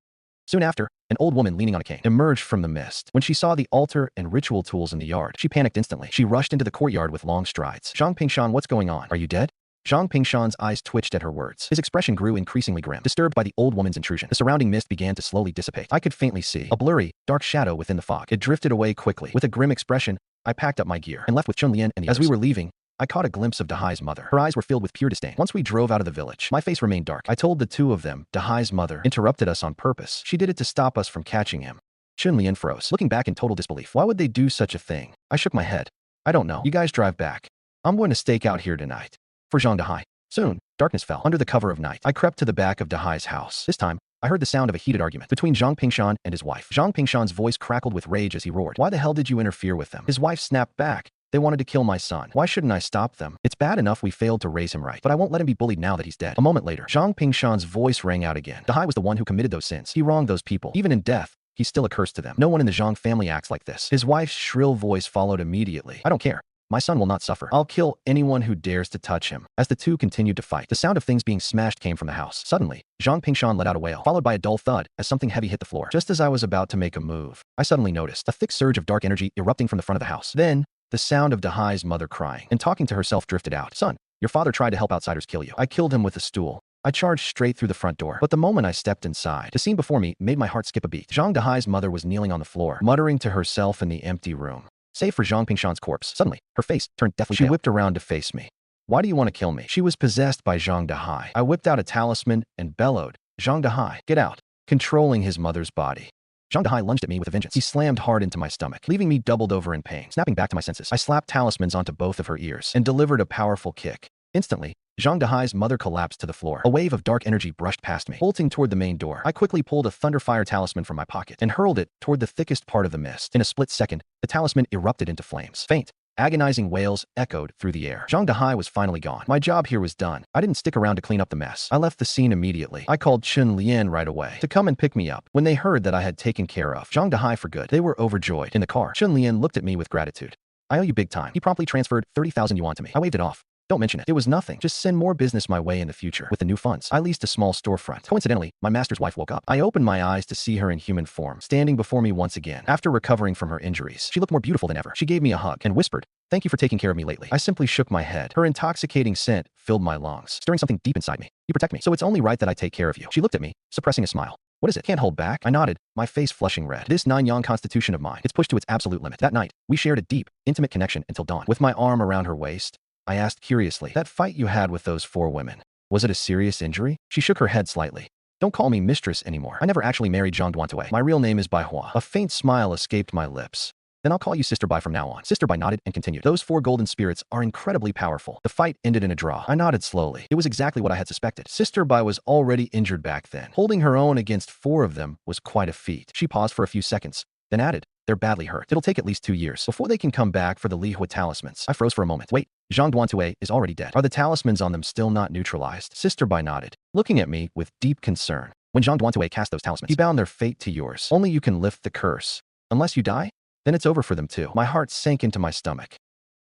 Soon after, an old woman leaning on a cane emerged from the mist. When she saw the altar and ritual tools in the yard, she panicked instantly. She rushed into the courtyard with long strides. Zhang Pingshan, what's going on? Are you dead? Zhang Pingshan's eyes twitched at her words. His expression grew increasingly grim, disturbed by the old woman's intrusion. The surrounding mist began to slowly dissipate. I could faintly see a blurry, dark shadow within the fog. It drifted away quickly. With a grim expression, I packed up my gear and left with Chun Lian and the others. As we were leaving, I caught a glimpse of Dahai's mother. Her eyes were filled with pure disdain. Once we drove out of the village, my face remained dark. I told the two of them, Dahai's mother interrupted us on purpose. She did it to stop us from catching him. Chun Lian froze, looking back in total disbelief. Why would they do such a thing? I shook my head. I don't know. You guys drive back. I'm going to stake out here tonight. For Zhang Dahai. Soon, darkness fell. Under the cover of night, I crept to the back of Dahai's house. This time, I heard the sound of a heated argument between Zhang Pingshan and his wife. Zhang Pingshan's voice crackled with rage as he roared. Why the hell did you interfere with them? His wife snapped back. They wanted to kill my son. Why shouldn't I stop them? It's bad enough we failed to raise him right, but I won't let him be bullied now that he's dead. A moment later, Zhang Pingshan's voice rang out again. Dahai was the one who committed those sins. He wronged those people. Even in death, he's still a curse to them. No one in the Zhang family acts like this. His wife's shrill voice followed immediately. I don't care. My son will not suffer. I'll kill anyone who dares to touch him. As the two continued to fight, the sound of things being smashed came from the house. Suddenly, Zhang Pingshan let out a wail, followed by a dull thud as something heavy hit the floor. Just as I was about to make a move, I suddenly noticed a thick surge of dark energy erupting from the front of the house. Then, the sound of Dahai's mother crying and talking to herself drifted out. Son, your father tried to help outsiders kill you. I killed him with a stool. I charged straight through the front door, but the moment I stepped inside, the scene before me made my heart skip a beat. Zhang Dahai's mother was kneeling on the floor, muttering to herself in the empty room. Save for Zhang Pingshan's corpse. Suddenly, her face turned deathly pale. She whipped around to face me. Why do you want to kill me? She was possessed by Zhang Dahai. I whipped out a talisman and bellowed, Zhang Dahai, get out, controlling his mother's body. Zhang Dahai lunged at me with a vengeance. He slammed hard into my stomach, leaving me doubled over in pain. Snapping back to my senses, I slapped talismans onto both of her ears and delivered a powerful kick. Instantly, Zhang Dahai's mother collapsed to the floor. A wave of dark energy brushed past me. Bolting toward the main door, I quickly pulled a Thunderfire talisman from my pocket and hurled it toward the thickest part of the mist. In a split second, the talisman erupted into flames. Faint, agonizing wails echoed through the air. Zhang Dahai was finally gone. My job here was done. I didn't stick around to clean up the mess. I left the scene immediately. I called Chun Lian right away to come and pick me up. When they heard that I had taken care of Zhang Dahai for good, they were overjoyed. In the car, Chun Lian looked at me with gratitude. I owe you big time. He promptly transferred 30,000 yuan to me. I waved it off. Don't mention it. It was nothing. Just send more business my way in the future. With the new funds, I leased a small storefront. Coincidentally, my master's wife woke up. I opened my eyes to see her in human form, standing before me once again. After recovering from her injuries, she looked more beautiful than ever. She gave me a hug and whispered, "Thank you for taking care of me lately." I simply shook my head. Her intoxicating scent filled my lungs, stirring something deep inside me. You protect me, so it's only right that I take care of you. She looked at me, suppressing a smile. What is it? Can't hold back? I nodded, my face flushing red. This Nanyang constitution of mine, it's pushed to its absolute limit. That night, we shared a deep, intimate connection until dawn. With my arm around her waist, I asked curiously, that fight you had with those 4 women, was it a serious injury? She shook her head slightly. Don't call me mistress anymore. I never actually married Zhang Duantue. My real name is ManhWa. A faint smile escaped my lips. Then I'll call you Sister Bai from now on. Sister Bai nodded and continued. Those 4 golden spirits are incredibly powerful. The fight ended in a draw. I nodded slowly. It was exactly what I had suspected. Sister Bai was already injured back then. Holding her own against 4 of them was quite a feat. She paused for a few seconds, then added, They're badly hurt. It'll take at least 2 years before they can come back for the Lihua talismans. I froze for a moment. Wait, Zhang Duantue is already dead. Are the talismans on them still not neutralized? Sister Bai nodded, looking at me with deep concern. When Zhang Duantue cast those talismans, he bound their fate to yours. Only you can lift the curse. Unless you die, then it's over for them too. My heart sank into my stomach.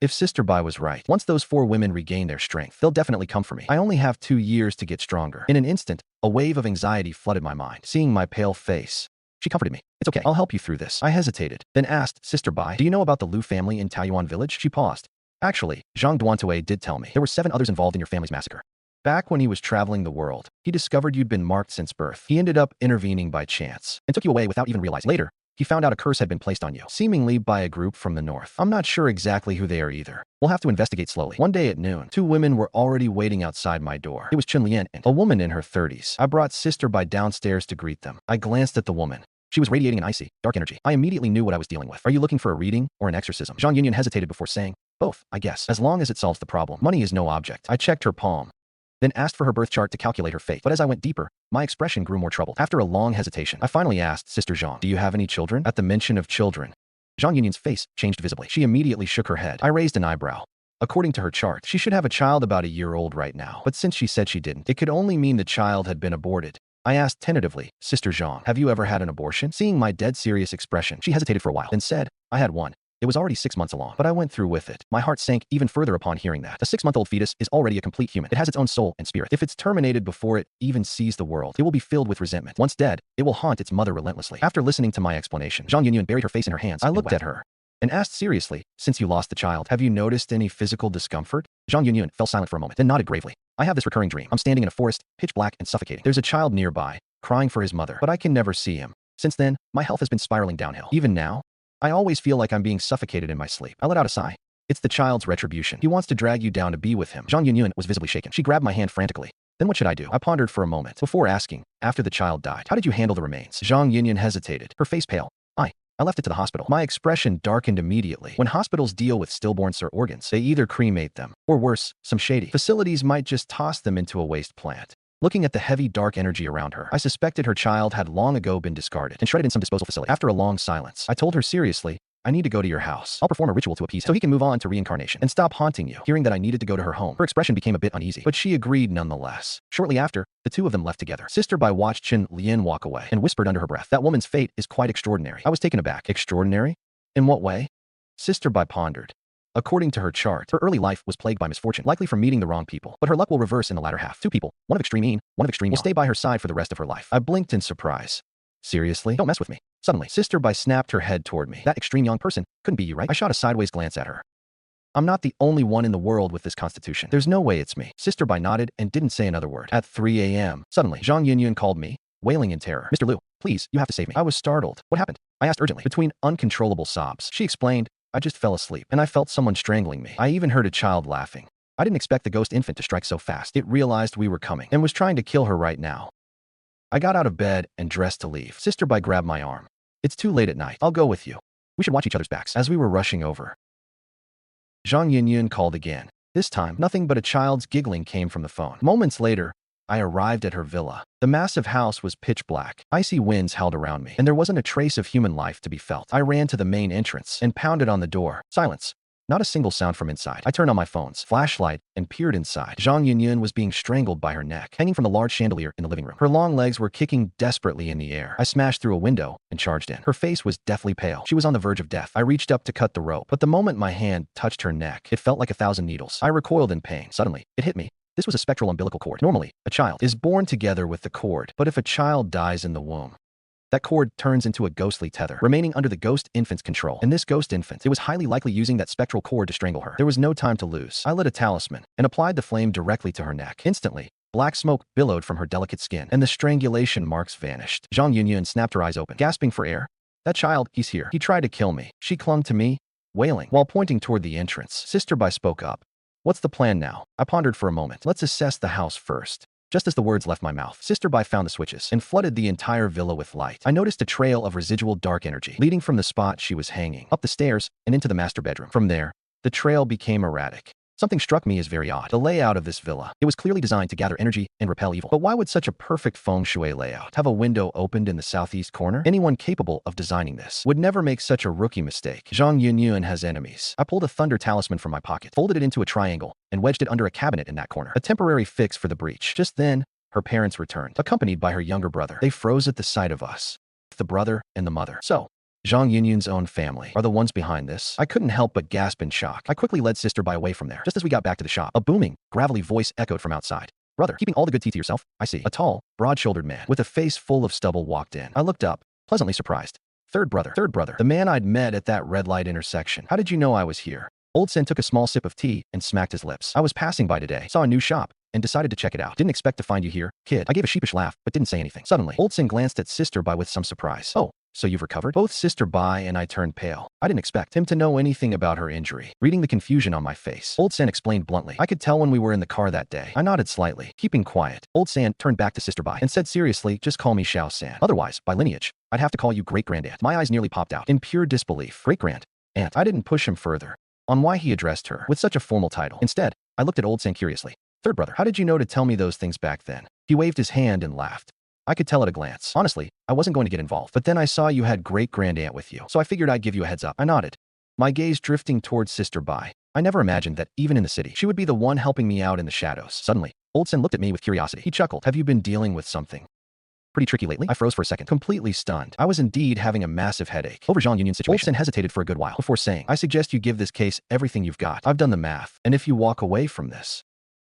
If Sister Bai was right, once those 4 women regain their strength, they'll definitely come for me. I only have 2 years to get stronger. In an instant, a wave of anxiety flooded my mind, seeing my pale face. She comforted me. It's okay, I'll help you through this. I hesitated, then asked, Sister Bai, do you know about the Lu family in Taoyuan village? She paused. Actually, Zhang Duantue did tell me. There were 7 others involved in your family's massacre. Back when he was traveling the world, he discovered you'd been marked since birth. He ended up intervening by chance and took you away without even realizing. Later, he found out a curse had been placed on you, seemingly by a group from the north. I'm not sure exactly who they are either. We'll have to investigate slowly. One day at noon, 2 women were already waiting outside my door. It was Chun Lian and a woman in her 30s. I brought Sister Bai downstairs to greet them. I glanced at the woman. She was radiating an icy, dark energy. I immediately knew what I was dealing with. Are you looking for a reading or an exorcism? Zhang Yunyan hesitated before saying, both, I guess. As long as it solves the problem. Money is no object. I checked her palm, then asked for her birth chart to calculate her fate. But as I went deeper, my expression grew more troubled. After a long hesitation, I finally asked Sister Zhang, do you have any children? At the mention of children, Zhang Yunyan's face changed visibly. She immediately shook her head. I raised an eyebrow. According to her chart, she should have a child about a year old right now. But since she said she didn't, it could only mean the child had been aborted. I asked tentatively, Sister Zhang, have you ever had an abortion? Seeing my dead serious expression, she hesitated for a while, then said, I had one. It was already 6 months along, but I went through with it. My heart sank even further upon hearing that. A 6-month-old fetus is already a complete human. It has its own soul and spirit. If it's terminated before it even sees the world, it will be filled with resentment. Once dead, it will haunt its mother relentlessly. After listening to my explanation, Zhang Yunyan buried her face in her hands. I looked at her and asked seriously, since you lost the child, have you noticed any physical discomfort? Zhang Yunyan fell silent for a moment, then nodded gravely. I have this recurring dream. I'm standing in a forest, pitch black and suffocating. There's a child nearby, crying for his mother, but I can never see him. Since then, my health has been spiraling downhill. Even now, I always feel like I'm being suffocated in my sleep. I let out a sigh. It's the child's retribution. He wants to drag you down to be with him. Zhang Yunyan was visibly shaken. She grabbed my hand frantically. Then what should I do? I pondered for a moment before asking, after the child died, how did you handle the remains? Zhang Yunyan hesitated, her face pale. I left it to the hospital. My expression darkened immediately. When hospitals deal with stillborns or organs, they either cremate them, or worse, some shady facilities might just toss them into a waste plant. Looking at the heavy, dark energy around her, I suspected her child had long ago been discarded and shredded in some disposal facility. After a long silence, I told her seriously, I need to go to your house. I'll perform a ritual to appease him so he can move on to reincarnation and stop haunting you. Hearing that I needed to go to her home, her expression became a bit uneasy, but she agreed nonetheless. Shortly after, the 2 of them left together. Sister Bai watched Chun Lian walk away and whispered under her breath, that woman's fate is quite extraordinary. I was taken aback. Extraordinary? In what way? Sister Bai pondered. According to her chart, her early life was plagued by misfortune, likely from meeting the wrong people. But her luck will reverse in the latter half. 2 people, one of extreme mean, one of extreme will stay by her side for the rest of her life. I blinked in surprise. Seriously? Don't mess with me. Suddenly, Sister Bai snapped her head toward me. That extreme young person couldn't be you, right? I shot a sideways glance at her. I'm not the only one in the world with this constitution. There's no way it's me. Sister Bai nodded and didn't say another word. At 3 a.m. Suddenly, Zhang Yunyan called me, wailing in terror. Mr. Liu, please, you have to save me. I was startled. What happened? I asked urgently. Between uncontrollable sobs, she explained, I just fell asleep, and I felt someone strangling me. I even heard a child laughing. I didn't expect the ghost infant to strike so fast. It realized we were coming, and was trying to kill her right now. I got out of bed and dressed to leave. Sister Bai grabbed my arm. It's too late at night. I'll go with you. We should watch each other's backs. As we were rushing over, Zhang Yunyan called again. This time, nothing but a child's giggling came from the phone. Moments later, I arrived at her villa. The massive house was pitch black. Icy winds howled around me, and there wasn't a trace of human life to be felt. I ran to the main entrance and pounded on the door. Silence. Not a single sound from inside. I turned on my phone's flashlight and peered inside. Zhang Yunyan was being strangled by her neck, hanging from the large chandelier in the living room. Her long legs were kicking desperately in the air. I smashed through a window and charged in. Her face was deathly pale. She was on the verge of death. I reached up to cut the rope, but the moment my hand touched her neck, it felt like 1,000 needles. I recoiled in pain. Suddenly, it hit me. This was a spectral umbilical cord. Normally, a child is born together with the cord, but if a child dies in the womb, that cord turns into a ghostly tether, remaining under the ghost infant's control. And this ghost infant, it was highly likely using that spectral cord to strangle her. There was no time to lose. I lit a talisman and applied the flame directly to her neck. Instantly, black smoke billowed from her delicate skin, and the strangulation marks vanished. Zhang Yunyan snapped her eyes open, gasping for air. That child, he's here. He tried to kill me. She clung to me, wailing, while pointing toward the entrance. Sister Bai spoke up. What's the plan now? I pondered for a moment. Let's assess the house first. Just as the words left my mouth, Sister Bai found the switches and flooded the entire villa with light. I noticed a trail of residual dark energy leading from the spot she was hanging, up the stairs, and into the master bedroom. From there, the trail became erratic, Something struck me as very odd. The layout of this villa. It was clearly designed to gather energy and repel evil. But why would such a perfect feng shui layout have a window opened in the southeast corner? Anyone capable of designing this would never make such a rookie mistake. Zhang Yunyun has enemies. I pulled a thunder talisman from my pocket, folded it into a triangle, and wedged it under a cabinet in that corner. A temporary fix for the breach. Just then, her parents returned, accompanied by her younger brother. They froze at the sight of us. The brother and the mother. So, Zhang Yunyun's own family are the ones behind this? I couldn't help but gasp in shock. I quickly led Sister Bai away from there. Just as we got back to the shop, a booming, gravelly voice echoed from outside. Brother, keeping all the good tea to yourself? I see. A tall, broad-shouldered man with a face full of stubble walked in. I looked up, pleasantly surprised. Third brother. The man I'd met at that red light intersection. How did you know I was here? Old Sen took a small sip of tea and smacked his lips. I was passing by today, saw a new shop, and decided to check it out. Didn't expect to find you here, kid. I gave a sheepish laugh, but didn't say anything. Suddenly, Old Sen glanced at Sister Bai with some surprise. Oh, so you've recovered? Both Sister Bai and I turned pale. I didn't expect him to know anything about her injury. Reading the confusion on my face, Old Sen explained bluntly. I could tell when we were in the car that day. I nodded slightly, keeping quiet. Old Sen turned back to Sister Bai and said seriously, just call me Xiao San. Otherwise, by lineage, I'd have to call you great-grandaunt. My eyes nearly popped out in pure disbelief. Great-grand aunt. I didn't push him further on why he addressed her with such a formal title. Instead, I looked at Old Sen curiously. Third brother, how did you know to tell me those things back then? He waved his hand and laughed. I could tell at a glance. Honestly, I wasn't going to get involved, but then I saw you had great-grandaunt with you, so I figured I'd give you a heads up. I nodded, my gaze drifting towards Sister Bai. I never imagined that, even in the city, she would be the one helping me out in the shadows. Suddenly, Old Sen looked at me with curiosity. He chuckled. Have you been dealing with something pretty tricky lately? I froze for a second, completely stunned. I was indeed having a massive headache over Zhang Yunyun's situation. Old Sen hesitated for a good while before saying, I suggest you give this case everything you've got. I've done the math, and if you walk away from this,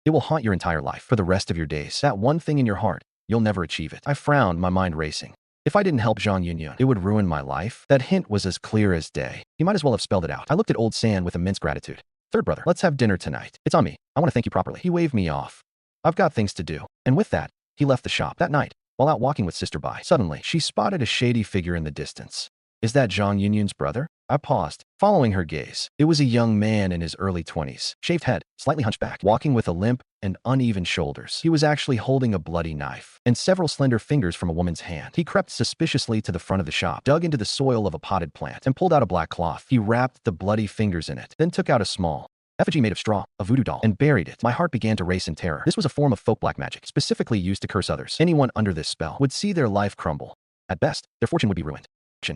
it will haunt your entire life for the rest of your days. That one thing in your heart, you'll never achieve it. I frowned, my mind racing. If I didn't help Zhang Yunyun, it would ruin my life. That hint was as clear as day. He might as well have spelled it out. I looked at Old San with immense gratitude. Third brother, let's have dinner tonight. It's on me. I want to thank you properly. He waved me off. I've got things to do. And with that, he left the shop. That night, while out walking with Sister Bai, suddenly, she spotted a shady figure in the distance. Is that Zhang Yunyun's brother? I paused, following her gaze. It was a young man in his early 20s, shaved head, slightly hunched back, walking with a limp and uneven shoulders. He was actually holding a bloody knife and several slender fingers from a woman's hand. He crept suspiciously to the front of the shop, dug into the soil of a potted plant, and pulled out a black cloth. He wrapped the bloody fingers in it, then took out a small effigy made of straw, a voodoo doll, and buried it. My heart began to race in terror. This was a form of folk black magic, specifically used to curse others. Anyone under this spell would see their life crumble. At best, their fortune would be ruined.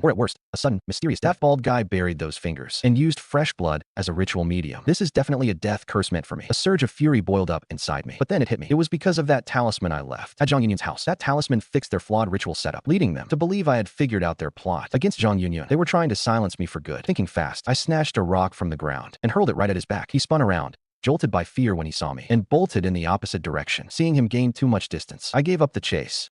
Or at worst, a sudden, mysterious death. Bald guy buried those fingers and used fresh blood as a ritual medium. This is definitely a death curse meant for me. A surge of fury boiled up inside me. But then it hit me. It was because of that talisman I left at Zhang Yunyun's house. That talisman fixed their flawed ritual setup, leading them to believe I had figured out their plot against Zhang Yunyun. They were trying to silence me for good. Thinking fast, I snatched a rock from the ground and hurled it right at his back. He spun around, jolted by fear when he saw me, and bolted in the opposite direction. Seeing him gain too much distance, I gave up the chase.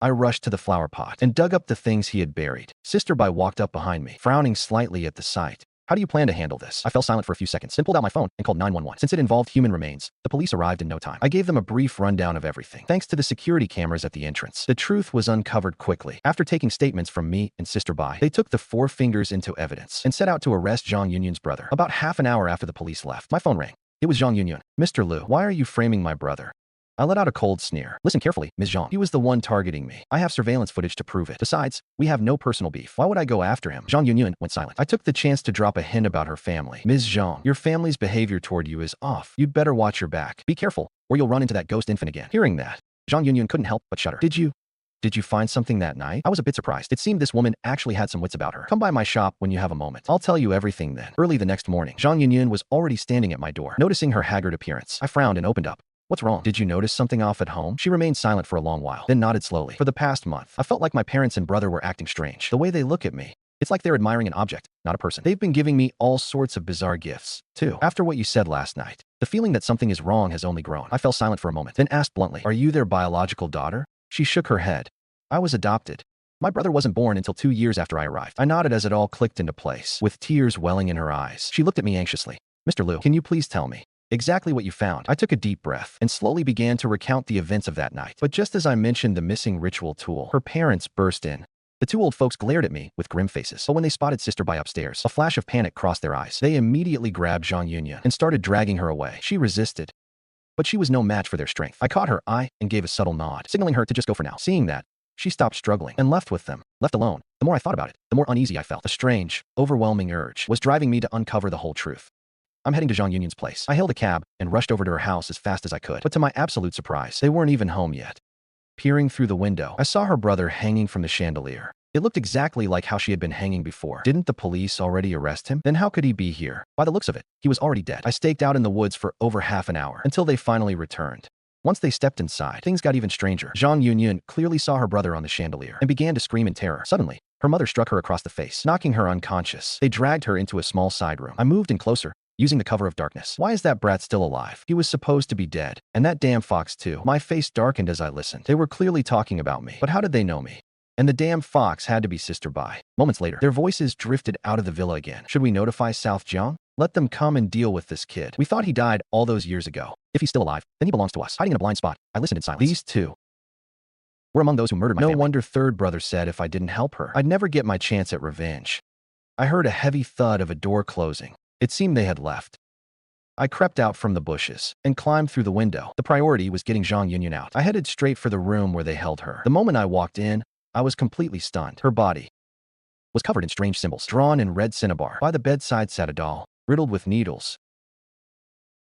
I rushed to the flower pot and dug up the things he had buried. Sister Bai walked up behind me, frowning slightly at the sight. How do you plan to handle this? I fell silent for a few seconds, then pulled out my phone and called 911. Since it involved human remains, the police arrived in no time. I gave them a brief rundown of everything. Thanks to the security cameras at the entrance, the truth was uncovered quickly. After taking statements from me and Sister Bai, they took the four fingers into evidence and set out to arrest Zhang Yunyun's brother. About half an hour after the police left, my phone rang. It was Zhang Yunyun. Mr. Liu, why are you framing my brother? I let out a cold sneer. Listen carefully, Ms. Zhang. He was the one targeting me. I have surveillance footage to prove it. Besides, we have no personal beef. Why would I go after him? Zhang Yunyun went silent. I took the chance to drop a hint about her family. Ms. Zhang, your family's behavior toward you is off. You'd better watch your back. Be careful, or you'll run into that ghost infant again. Hearing that, Zhang Yunyun couldn't help but shudder. Did you find something that night? I was a bit surprised. It seemed this woman actually had some wits about her. Come by my shop when you have a moment. I'll tell you everything then. Early the next morning, Zhang Yunyun was already standing at my door. Noticing her haggard appearance, I frowned and opened up. What's wrong? Did you notice something off at home? She remained silent for a long while, then nodded slowly. For the past month, I felt like my parents and brother were acting strange. The way they look at me, it's like they're admiring an object, not a person. They've been giving me all sorts of bizarre gifts, too. After what you said last night, the feeling that something is wrong has only grown. I fell silent for a moment, then asked bluntly, are you their biological daughter? She shook her head. I was adopted. My brother wasn't born until 2 years after I arrived. I nodded as it all clicked into place, with tears welling in her eyes. She looked at me anxiously. Mr. Liu, can you please tell me exactly what you found? I took a deep breath and slowly began to recount the events of that night. But just as I mentioned the missing ritual tool, her parents burst in. The two old folks glared at me with grim faces. But when they spotted Sister Bai upstairs, a flash of panic crossed their eyes. They immediately grabbed Zhang Yunyun and started dragging her away. She resisted, but she was no match for their strength. I caught her eye and gave a subtle nod, signaling her to just go for now. Seeing that, she stopped struggling and left with them. Left alone, the more I thought about it, the more uneasy I felt. A strange, overwhelming urge was driving me to uncover the whole truth. I'm heading to Zhang Yunyan's place. I hailed a cab and rushed over to her house as fast as I could. But to my absolute surprise, they weren't even home yet. Peering through the window, I saw her brother hanging from the chandelier. It looked exactly like how she had been hanging before. Didn't the police already arrest him? Then how could he be here? By the looks of it, he was already dead. I staked out in the woods for over half an hour until they finally returned. Once they stepped inside, things got even stranger. Zhang Yunyan clearly saw her brother on the chandelier and began to scream in terror. Suddenly, her mother struck her across the face, knocking her unconscious. They dragged her into a small side room. I moved in closer, using the cover of darkness. Why is that brat still alive? He was supposed to be dead. And that damn fox too. My face darkened as I listened. They were clearly talking about me. But how did they know me? And the damn fox had to be Sister Bai. Moments later, their voices drifted out of the villa again. Should we notify South Jiang? Let them come and deal with this kid. We thought he died all those years ago. If he's still alive, then he belongs to us. Hiding in a blind spot, I listened in silence. These two were among those who murdered my family. No wonder third brother said if I didn't help her, I'd never get my chance at revenge. I heard a heavy thud of a door closing. It seemed they had left. I crept out from the bushes and climbed through the window. The priority was getting Zhang Yunyan out. I headed straight for the room where they held her. The moment I walked in, I was completely stunned. Her body was covered in strange symbols, drawn in red cinnabar. By the bedside sat a doll, riddled with needles.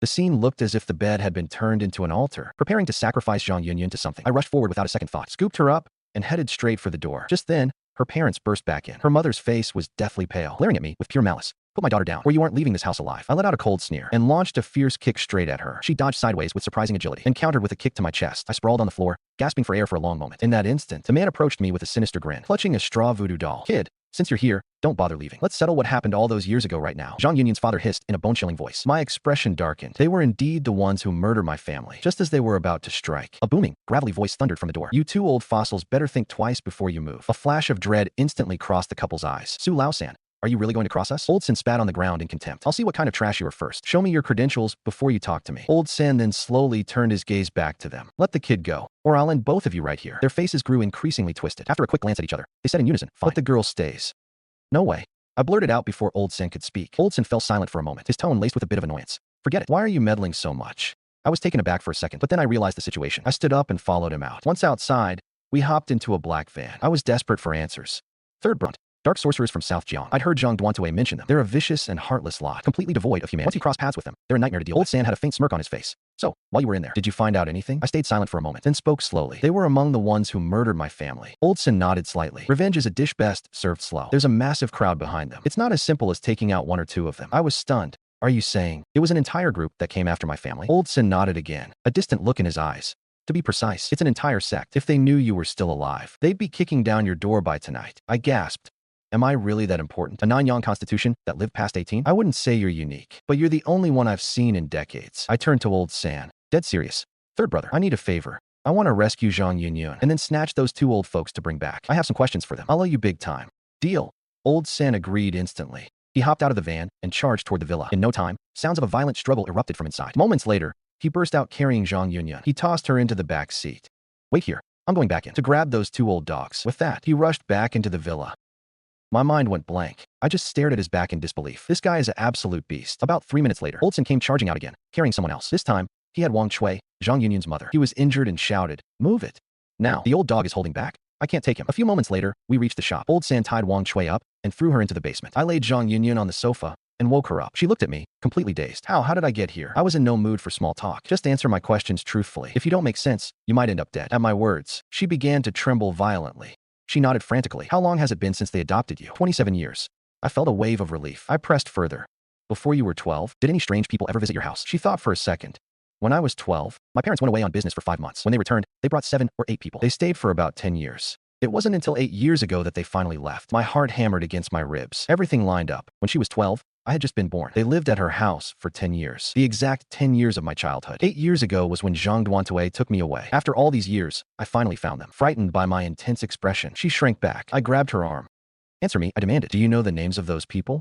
The scene looked as if the bed had been turned into an altar, preparing to sacrifice Zhang Yunyan to something. I rushed forward without a second thought, scooped her up, and headed straight for the door. Just then, her parents burst back in. Her mother's face was deathly pale, glaring at me with pure malice. Put my daughter down, or you aren't leaving this house alive. I let out a cold sneer and launched a fierce kick straight at her. She dodged sideways with surprising agility and countered with a kick to my chest. I sprawled on the floor, gasping for air for a long moment. In that instant, the man approached me with a sinister grin, clutching a straw voodoo doll. Kid, since you're here, don't bother leaving. Let's settle what happened all those years ago right now. Zhang Yunyan's father hissed in a bone-chilling voice. My expression darkened. They were indeed the ones who murdered my family, just as they were about to strike. A booming, gravelly voice thundered from the door. You two old fossils better think twice before you move. A flash of dread instantly crossed the couple's eyes. Su Lao-san, are you really going to cross us? Old Sin spat on the ground in contempt. I'll see what kind of trash you are first. Show me your credentials before you talk to me. Old Sin then slowly turned his gaze back to them. Let the kid go, or I'll end both of you right here. Their faces grew increasingly twisted. After a quick glance at each other, they said in unison, fine. But the girl stays. No way. I blurted out before Old Sin could speak. Old Sin fell silent for a moment, his tone laced with a bit of annoyance. Forget it. Why are you meddling so much? I was taken aback for a second, but then I realized the situation. I stood up and followed him out. Once outside, we hopped into a black van. I was desperate for answers. Third brunt. Dark sorcerers from South Jiang. I'd heard Zhang Duantue mention them. They're a vicious and heartless lot, completely devoid of humanity. Once you cross paths with them, they're a nightmare to deal with. Old San had a faint smirk on his face. So, while you were in there, did you find out anything? I stayed silent for a moment, then spoke slowly. They were among the ones who murdered my family. Old Sin nodded slightly. Revenge is a dish best served slow. There's a massive crowd behind them. It's not as simple as taking out one or two of them. I was stunned. Are you saying it was an entire group that came after my family? Old Sin nodded again, a distant look in his eyes. To be precise, it's an entire sect. If they knew you were still alive, they'd be kicking down your door by tonight. I gasped. Am I really that important? A Nanyang constitution that lived past 18? I wouldn't say you're unique, but you're the only one I've seen in decades. I turned to Old San. Dead serious. Third brother, I need a favor. I want to rescue Zhang Yunyan and then snatch those two old folks to bring back. I have some questions for them. I'll owe you big time. Deal. Old San agreed instantly. He hopped out of the van and charged toward the villa. In no time, sounds of a violent struggle erupted from inside. Moments later, he burst out carrying Zhang Yunyan. He tossed her into the back seat. Wait here. I'm going back in to grab those two old dogs. With that, he rushed back into the villa. My mind went blank. I just stared at his back in disbelief. This guy is an absolute beast. About 3 minutes later, Old Sin came charging out again, carrying someone else. This time, he had Wang Shui, Zhang Yunyan's mother. He was injured and shouted, "Move it." Now, the old dog is holding back. I can't take him. A few moments later, we reached the shop. Old San tied Wang Shui up and threw her into the basement. I laid Zhang Yunyan on the sofa and woke her up. She looked at me, completely dazed. How did I get here? I was in no mood for small talk. Just answer my questions truthfully. If you don't make sense, you might end up dead. At my words, she began to tremble violently. She nodded frantically. How long has it been since they adopted you? 27 years. I felt a wave of relief. I pressed further. Before you were 12, did any strange people ever visit your house? She thought for a second. When I was 12, my parents went away on business for 5 months. When they returned, they brought 7 or 8 people. They stayed for about 10 years. It wasn't until 8 years ago that they finally left. My heart hammered against my ribs. Everything lined up. When she was 12, I had just been born. They lived at her house for 10 years. The exact 10 years of my childhood. 8 years ago was when Zhang Duantue took me away. After all these years, I finally found them. Frightened by my intense expression, she shrank back. I grabbed her arm. Answer me, I demanded. Do you know the names of those people?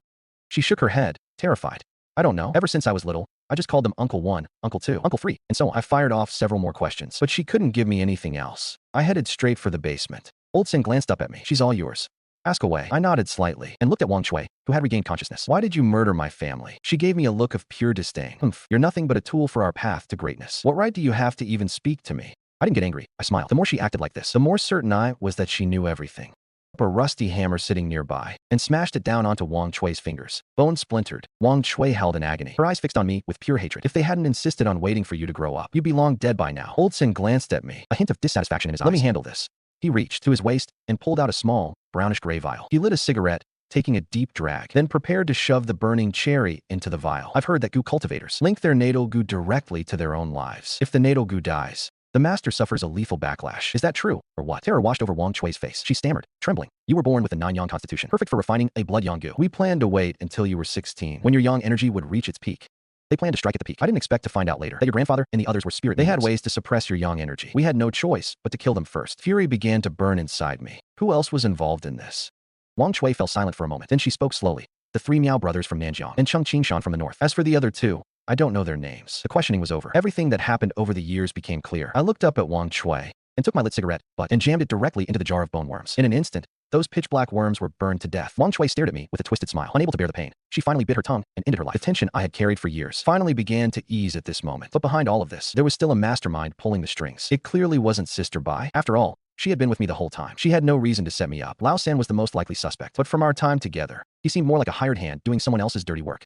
She shook her head, terrified. I don't know. Ever since I was little, I just called them Uncle 1, Uncle 2, Uncle 3, and so on. I fired off several more questions, but she couldn't give me anything else. I headed straight for the basement. Old Sin glanced up at me. She's all yours. Ask away. I nodded slightly and looked at Wang Shui, who had regained consciousness. Why did you murder my family? She gave me a look of pure disdain. You're nothing but a tool for our path to greatness. What right do you have to even speak to me? I didn't get angry. I smiled. The more she acted like this, the more certain I was that she knew everything. a rusty hammer sitting nearby and smashed it down onto Wang Chui's fingers. Bone splintered. Wang Chui held in agony, her eyes fixed on me with pure hatred. If they hadn't insisted on waiting for you to grow up, you'd be long dead by now. Old Sin glanced at me, a hint of dissatisfaction in his eyes. Let me handle this. He reached to his waist and pulled out a small, brownish-gray vial. He lit a cigarette, taking a deep drag, then prepared to shove the burning cherry into the vial. I've heard that goo cultivators link their natal goo directly to their own lives. If the natal goo dies, the master suffers a lethal backlash. Is that true, or what? Terror washed over Wang Chui's face. She stammered, trembling. You were born with a 9-yang constitution, perfect for refining a blood yang goo. We planned to wait until you were 16, when your yang energy would reach its peak. They planned to strike at the peak. I didn't expect to find out later that your grandfather and the others were spirit mediums. They had ways to suppress your yang energy. We had no choice but to kill them first. Fury began to burn inside me. Who else was involved in this? Wang Chui fell silent for a moment. Then she spoke slowly. The 3 Miao brothers from Nanjiang and Cheng Qingshan from the north. As for the other 2, I don't know their names. The questioning was over. Everything that happened over the years became clear. I looked up at Wang Chui and took my lit cigarette butt and jammed it directly into the jar of bone worms. In an instant, those pitch-black worms were burned to death. Wang Chui stared at me with a twisted smile, unable to bear the pain. She finally bit her tongue and ended her life. The tension I had carried for years finally began to ease at this moment. But behind all of this, there was still a mastermind pulling the strings. It clearly wasn't Sister Bai. After all, she had been with me the whole time. She had no reason to set me up. Lao San was the most likely suspect, but from our time together, he seemed more like a hired hand doing someone else's dirty work.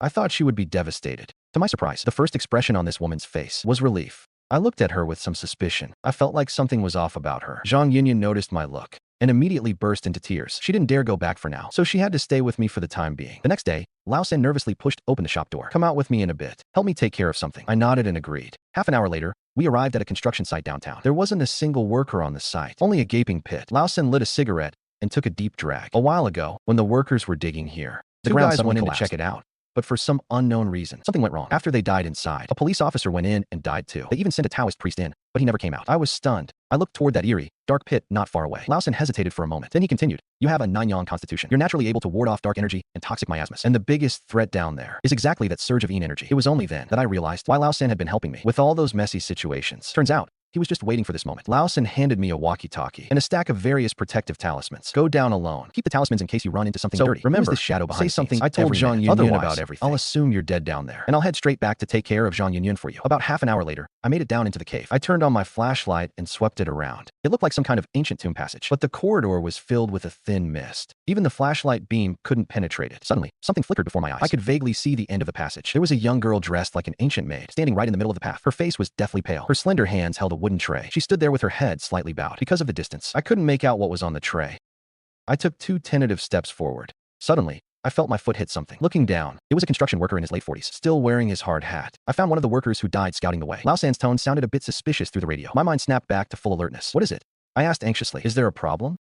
I thought she would be devastated. To my surprise, the first expression on this woman's face was relief. I looked at her with some suspicion. I felt like something was off about her. Zhang Yinyan noticed my look and immediately burst into tears. She didn't dare go back for now, so she had to stay with me for the time being. The next day, Lao San nervously pushed open the shop door. Come out with me in a bit. Help me take care of something. I nodded and agreed. Half an hour later, we arrived at a construction site downtown. There wasn't a single worker on the site, only a gaping pit. Lao San lit a cigarette and took a deep drag. A while ago, when the workers were digging here, the ground guys went in to check it out. But for some unknown reason, something went wrong. After they died inside, a police officer went in and died too. They even sent a Taoist priest in, but he never came out. I was stunned. I looked toward that eerie, dark pit not far away. Lao San hesitated for a moment. Then he continued, you have a 9-yang constitution. You're naturally able to ward off dark energy and toxic miasmas. And the biggest threat down there is exactly that surge of yin energy. It was only then that I realized why Lao San had been helping me with all those messy situations. Turns out, he was just waiting for this moment. Lao San handed me a walkie-talkie and a stack of various protective talismans. Go down alone. Keep the talismans in case you run into something dirty. Remember, the shadow behind say something. I told Zhang Yinyan about everything. I'll assume you're dead down there, and I'll head straight back to take care of Zhang Yinyan for you. About half an hour later, I made it down into the cave. I turned on my flashlight and swept it around. It looked like some kind of ancient tomb passage, but the corridor was filled with a thin mist. Even the flashlight beam couldn't penetrate it. Suddenly, something flickered before my eyes. I could vaguely see the end of the passage. There was a young girl dressed like an ancient maid, standing right in the middle of the path. Her face was deathly pale. Her slender hands held a wooden tray. She stood there with her head slightly bowed. Because of the distance, I couldn't make out what was on the tray. I took 2 tentative steps forward. Suddenly, I felt my foot hit something. Looking down, it was a construction worker in his late 40s, still wearing his hard hat. I found one of the workers who died scouting the way. Lao San's tone sounded a bit suspicious through the radio. My mind snapped back to full alertness. What is it? I asked anxiously. Is there a problem?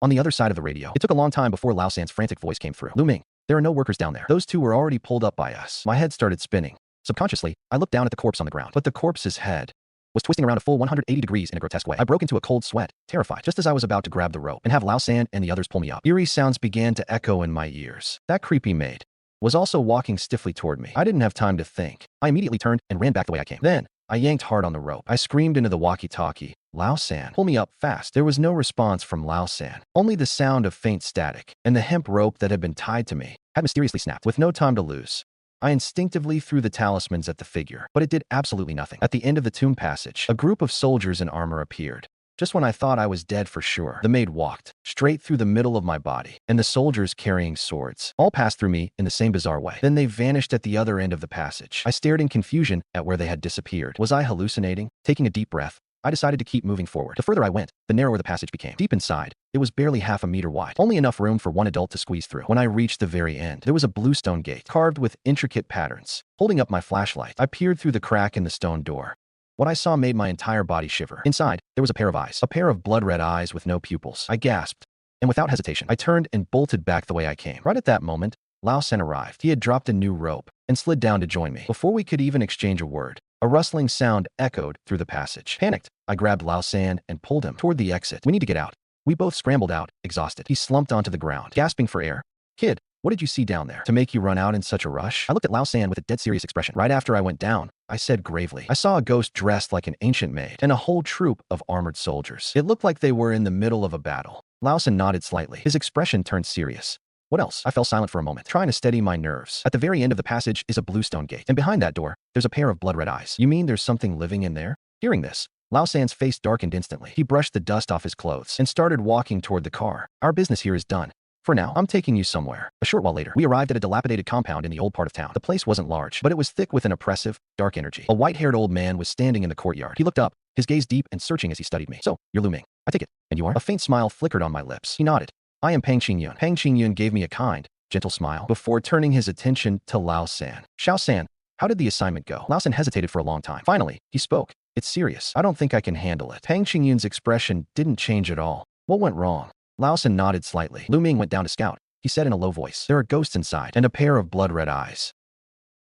On the other side of the radio, it took a long time before Lao San's frantic voice came through. Lu Ming, there are no workers down there. Those 2 were already pulled up by us. My head started spinning. Subconsciously, I looked down at the corpse on the ground, but the corpse's head was twisting around a full 180 degrees in a grotesque way. I broke into a cold sweat, terrified, just as I was about to grab the rope and have Lao San and the others pull me up. Eerie sounds began to echo in my ears. That creepy maid was also walking stiffly toward me. I didn't have time to think. I immediately turned and ran back the way I came. Then, I yanked hard on the rope. I screamed into the walkie-talkie, Lao San, pull me up fast. There was no response from Lao San, only the sound of faint static, and the hemp rope that had been tied to me had mysteriously snapped. With no time to lose, I instinctively threw the talismans at the figure, but it did absolutely nothing. At the end of the tomb passage, a group of soldiers in armor appeared. Just when I thought I was dead for sure, the maid walked straight through the middle of my body, and the soldiers carrying swords all passed through me in the same bizarre way. Then they vanished at the other end of the passage. I stared in confusion at where they had disappeared. Was I hallucinating? Taking a deep breath, I decided to keep moving forward. The further I went, the narrower the passage became. Deep inside, it was barely half a meter wide, only enough room for one adult to squeeze through. When I reached the very end, there was a blue stone gate, carved with intricate patterns. Holding up my flashlight, I peered through the crack in the stone door. What I saw made my entire body shiver. Inside, there was a pair of eyes, a pair of blood-red eyes with no pupils. I gasped, and without hesitation, I turned and bolted back the way I came. Right at that moment, Lao Sen arrived. He had dropped a new rope and slid down to join me. Before we could even exchange a word, a rustling sound echoed through the passage. Panicked, I grabbed Lao San and pulled him toward the exit. We need to get out. We both scrambled out, exhausted. He slumped onto the ground, gasping for air. Kid, what did you see down there to make you run out in such a rush? I looked at Lao San with a dead serious expression. Right after I went down, I said gravely, I saw a ghost dressed like an ancient maid and a whole troop of armored soldiers. It looked like they were in the middle of a battle. Lao San nodded slightly. His expression turned serious. What else? I fell silent for a moment, trying to steady my nerves. At the very end of the passage is a blue stone gate, and behind that door, there's a pair of blood-red eyes. You mean there's something living in there? Hearing this, Lao San's face darkened instantly. He brushed the dust off his clothes and started walking toward the car. Our business here is done. For now, I'm taking you somewhere. A short while later, we arrived at a dilapidated compound in the old part of town. The place wasn't large, but it was thick with an oppressive, dark energy. A white-haired old man was standing in the courtyard. He looked up, his gaze deep and searching as he studied me. So, you're Lu Ming. I take it. And you are? A faint smile flickered on my lips. He nodded. I am Pang Qingyun. Pang Qingyun gave me a kind, gentle smile before turning his attention to Lao San. Xiao San, how did the assignment go? Lao San hesitated for a long time. Finally, he spoke. It's serious. I don't think I can handle it. Pang Qingyun's expression didn't change at all. What went wrong? Lao San nodded slightly. Lu Ming went down to scout. He said in a low voice, there are ghosts inside and a pair of blood-red eyes.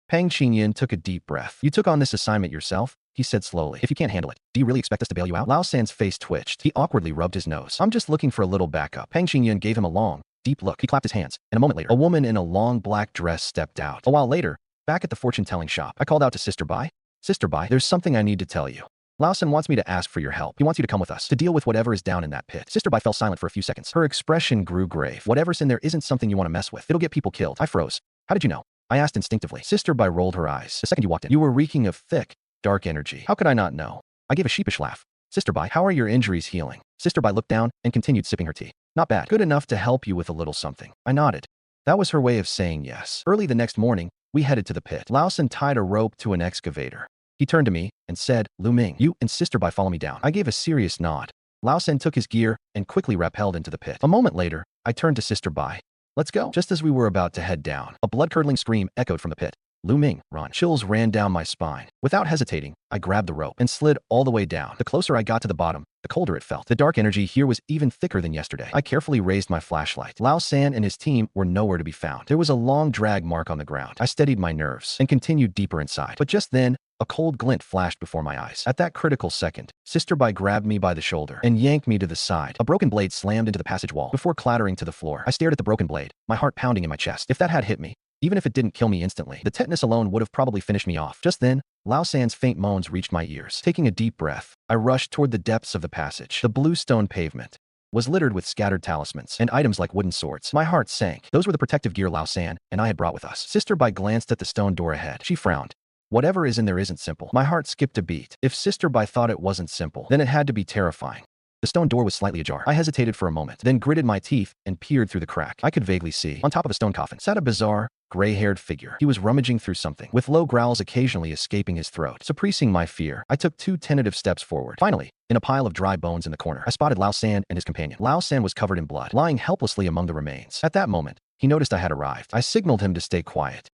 Pang Qingyun took a deep breath. You took on this assignment yourself? He said slowly. If you can't handle it, do you really expect us to bail you out? Lao San's face twitched. He awkwardly rubbed his nose. I'm just looking for a little backup. Pang Qingyun gave him a long, deep look. He clapped his hands, and a moment later, a woman in a long black dress stepped out. A while later, back at the fortune-telling shop, I called out to Sister Bai. Sister Bai, there's something I need to tell you. Lao San wants me to ask for your help. He wants you to come with us to deal with whatever is down in that pit. Sister Bai fell silent for a few seconds. Her expression grew grave. Whatever's in there isn't something you want to mess with. It'll get people killed. I froze. How did you know? I asked instinctively. Sister Bai rolled her eyes. The second you walked in, you were reeking of thick, dark energy. How could I not know? I gave a sheepish laugh. Sister Bai, how are your injuries healing? Sister Bai looked down and continued sipping her tea. Not bad. Good enough to help you with a little something. I nodded. That was her way of saying yes. Early the next morning, we headed to the pit. Lao San tied a rope to an excavator. He turned to me and said, Lu Ming, you and Sister Bai follow me down. I gave a serious nod. Lao San took his gear and quickly rappelled into the pit. A moment later, I turned to Sister Bai. Let's go. Just as we were about to head down, a blood-curdling scream echoed from the pit. Lu Ming, run. Chills ran down my spine. Without hesitating, I grabbed the rope and slid all the way down. The closer I got to the bottom, the colder it felt. The dark energy here was even thicker than yesterday. I carefully raised my flashlight. Lao San and his team were nowhere to be found. There was a long drag mark on the ground. I steadied my nerves and continued deeper inside. But just then, a cold glint flashed before my eyes. At that critical second, Sister Bai grabbed me by the shoulder and yanked me to the side. A broken blade slammed into the passage wall before clattering to the floor. I stared at the broken blade, my heart pounding in my chest. If that had hit me, even if it didn't kill me instantly, the tetanus alone would have probably finished me off. Just then, Lao San's faint moans reached my ears. Taking a deep breath, I rushed toward the depths of the passage. The blue stone pavement was littered with scattered talismans and items like wooden swords. My heart sank. Those were the protective gear Lao San and I had brought with us. Sister Bai glanced at the stone door ahead. She frowned. Whatever is in there isn't simple. My heart skipped a beat. If Sister Bai thought it wasn't simple, then it had to be terrifying. The stone door was slightly ajar. I hesitated for a moment, then gritted my teeth and peered through the crack. I could vaguely see. On top of a stone coffin sat a bizarre, gray-haired figure. He was rummaging through something, with low growls occasionally escaping his throat. Suppressing my fear, I took 2 tentative steps forward. Finally, in a pile of dry bones in the corner, I spotted Lao San and his companion. Lao San was covered in blood, lying helplessly among the remains. At that moment, he noticed I had arrived. I signaled him to stay quiet,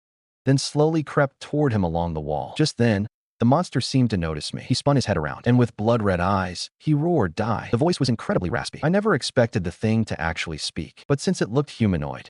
then slowly crept toward him along the wall. Just then, the monster seemed to notice me. He spun his head around, and with blood-red eyes, he roared, "Die!" The voice was incredibly raspy. I never expected the thing to actually speak, but since it looked humanoid,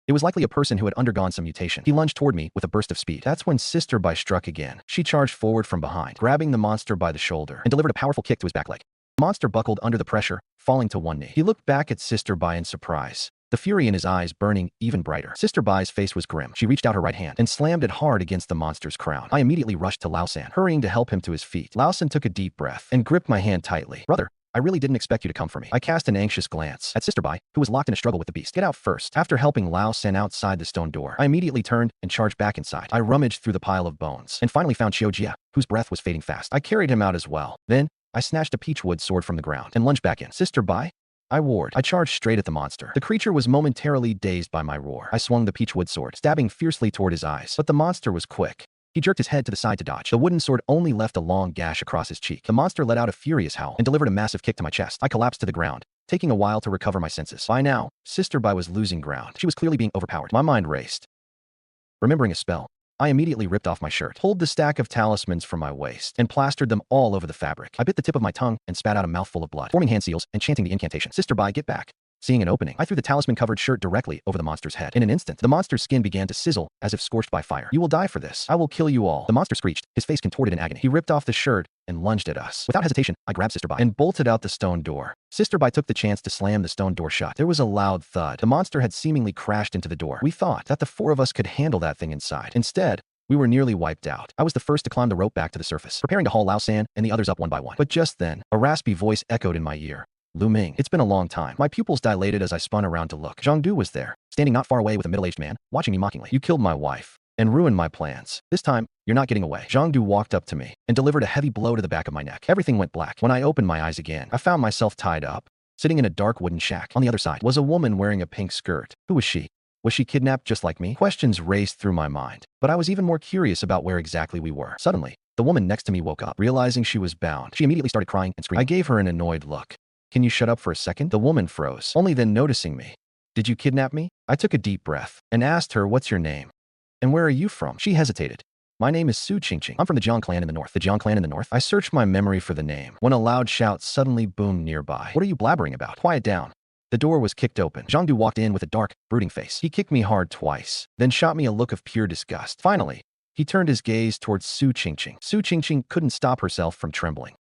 it was likely a person who had undergone some mutation. He lunged toward me with a burst of speed. That's when Sister Bai struck again. She charged forward from behind, grabbing the monster by the shoulder, and delivered a powerful kick to his back leg. The monster buckled under the pressure, falling to one knee. He looked back at Sister Bai in surprise, the fury in his eyes burning even brighter. Sister Bai's face was grim. She reached out her right hand and slammed it hard against the monster's crown. I immediately rushed to Lao San, hurrying to help him to his feet. Lao San took a deep breath and gripped my hand tightly. Brother, I really didn't expect you to come for me. I cast an anxious glance at Sister Bai, who was locked in a struggle with the beast. Get out first. After helping Lao San outside the stone door, I immediately turned and charged back inside. I rummaged through the pile of bones and finally found Xiao Jia, whose breath was fading fast. I carried him out as well. Then, I snatched a peachwood sword from the ground and lunged back in. Sister Bai? I roared. I charged straight at the monster. The creature was momentarily dazed by my roar. I swung the peachwood sword, stabbing fiercely toward his eyes. But the monster was quick. He jerked his head to the side to dodge. The wooden sword only left a long gash across his cheek. The monster let out a furious howl and delivered a massive kick to my chest. I collapsed to the ground, taking a while to recover my senses. By now, Sister Bai was losing ground. She was clearly being overpowered. My mind raced. Remembering a spell, I immediately ripped off my shirt, pulled the stack of talismans from my waist, and plastered them all over the fabric. I bit the tip of my tongue and spat out a mouthful of blood, forming hand seals and chanting the incantation. Sister Bai, get back. Seeing an opening, I threw the talisman-covered shirt directly over the monster's head. In an instant, the monster's skin began to sizzle as if scorched by fire. You will die for this. I will kill you all. The monster screeched, his face contorted in agony. He ripped off the shirt and lunged at us. Without hesitation, I grabbed Sister Bai and bolted out the stone door. Sister Bai took the chance to slam the stone door shut. There was a loud thud. The monster had seemingly crashed into the door. We thought that the 4 of us could handle that thing inside. Instead, we were nearly wiped out. I was the first to climb the rope back to the surface, preparing to haul Lao San and the others up one by one. But just then, a raspy voice echoed in my ear. Lu Ming. It's been a long time. My pupils dilated as I spun around to look. Zhang Du was there, standing not far away with a middle-aged man, watching me mockingly. You killed my wife. and ruin my plans. This time, you're not getting away. Zhangdu walked up to me and delivered a heavy blow to the back of my neck. Everything went black. When I opened my eyes again, I found myself tied up, sitting in a dark wooden shack. On the other side was a woman wearing a pink skirt. Who was she? Was she kidnapped just like me? Questions raced through my mind, but I was even more curious about where exactly we were. Suddenly, the woman next to me woke up, realizing she was bound. She immediately started crying and screaming. I gave her an annoyed look. Can you shut up for a second? The woman froze, only then noticing me. Did you kidnap me? I took a deep breath and asked her, what's your name? And where are you from? She hesitated. My name is Su Qingqing. I'm from the Jiang clan in the north. The Jiang clan in the north? I searched my memory for the name when a loud shout suddenly boomed nearby. What are you blabbering about? Quiet down. The door was kicked open. Zhangdu walked in with a dark, brooding face. He kicked me hard twice, then shot me a look of pure disgust. Finally, he turned his gaze towards Su Qingqing. Su Qingqing couldn't stop herself from trembling.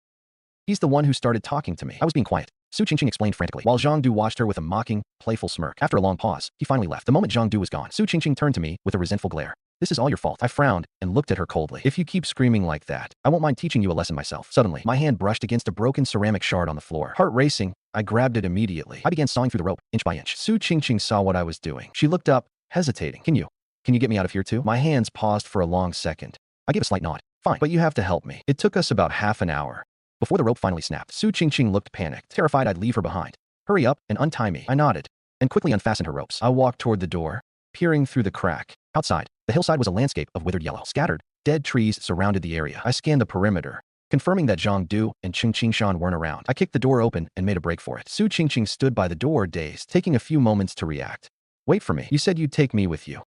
He's the one who started talking to me. I was being quiet. Su Qingqing explained frantically, while Zhangdu watched her with a mocking, playful smirk. After a long pause, he finally left. The moment Zhangdu was gone, Su Qingqing turned to me with a resentful glare. This is all your fault. I frowned and looked at her coldly. If you keep screaming like that, I won't mind teaching you a lesson myself. Suddenly, my hand brushed against a broken ceramic shard on the floor. Heart racing, I grabbed it immediately. I began sawing through the rope, inch by inch. Su Qingqing saw what I was doing. She looked up, hesitating. Can you get me out of here too? My hands paused for a long second. I gave a slight nod. Fine, but you have to help me. It took us about half an hour before the rope finally snapped. Su Qingqing looked panicked, terrified I'd leave her behind. Hurry up and untie me. I nodded and quickly unfastened her ropes. I walked toward the door, peering through the crack. Outside, the hillside was a landscape of withered yellow. Scattered, dead trees surrounded the area. I scanned the perimeter, confirming that Zhangdu and Qingqingshan weren't around. I kicked the door open and made a break for it. Su Qingqing stood by the door, dazed, taking a few moments to react. Wait for me. You said you'd take me with you.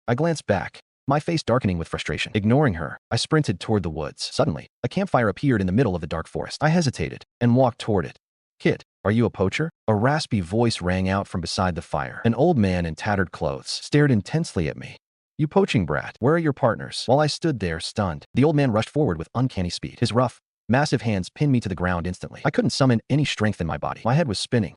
I glanced back, my face darkening with frustration. Ignoring her, I sprinted toward the woods. Suddenly, a campfire appeared in the middle of the dark forest. I hesitated and walked toward it. Kid, are you a poacher? A raspy voice rang out from beside the fire. An old man in tattered clothes stared intensely at me. You poaching brat, where are your partners? While I stood there, stunned, the old man rushed forward with uncanny speed. His rough, massive hands pinned me to the ground instantly. I couldn't summon any strength in my body. My head was spinning.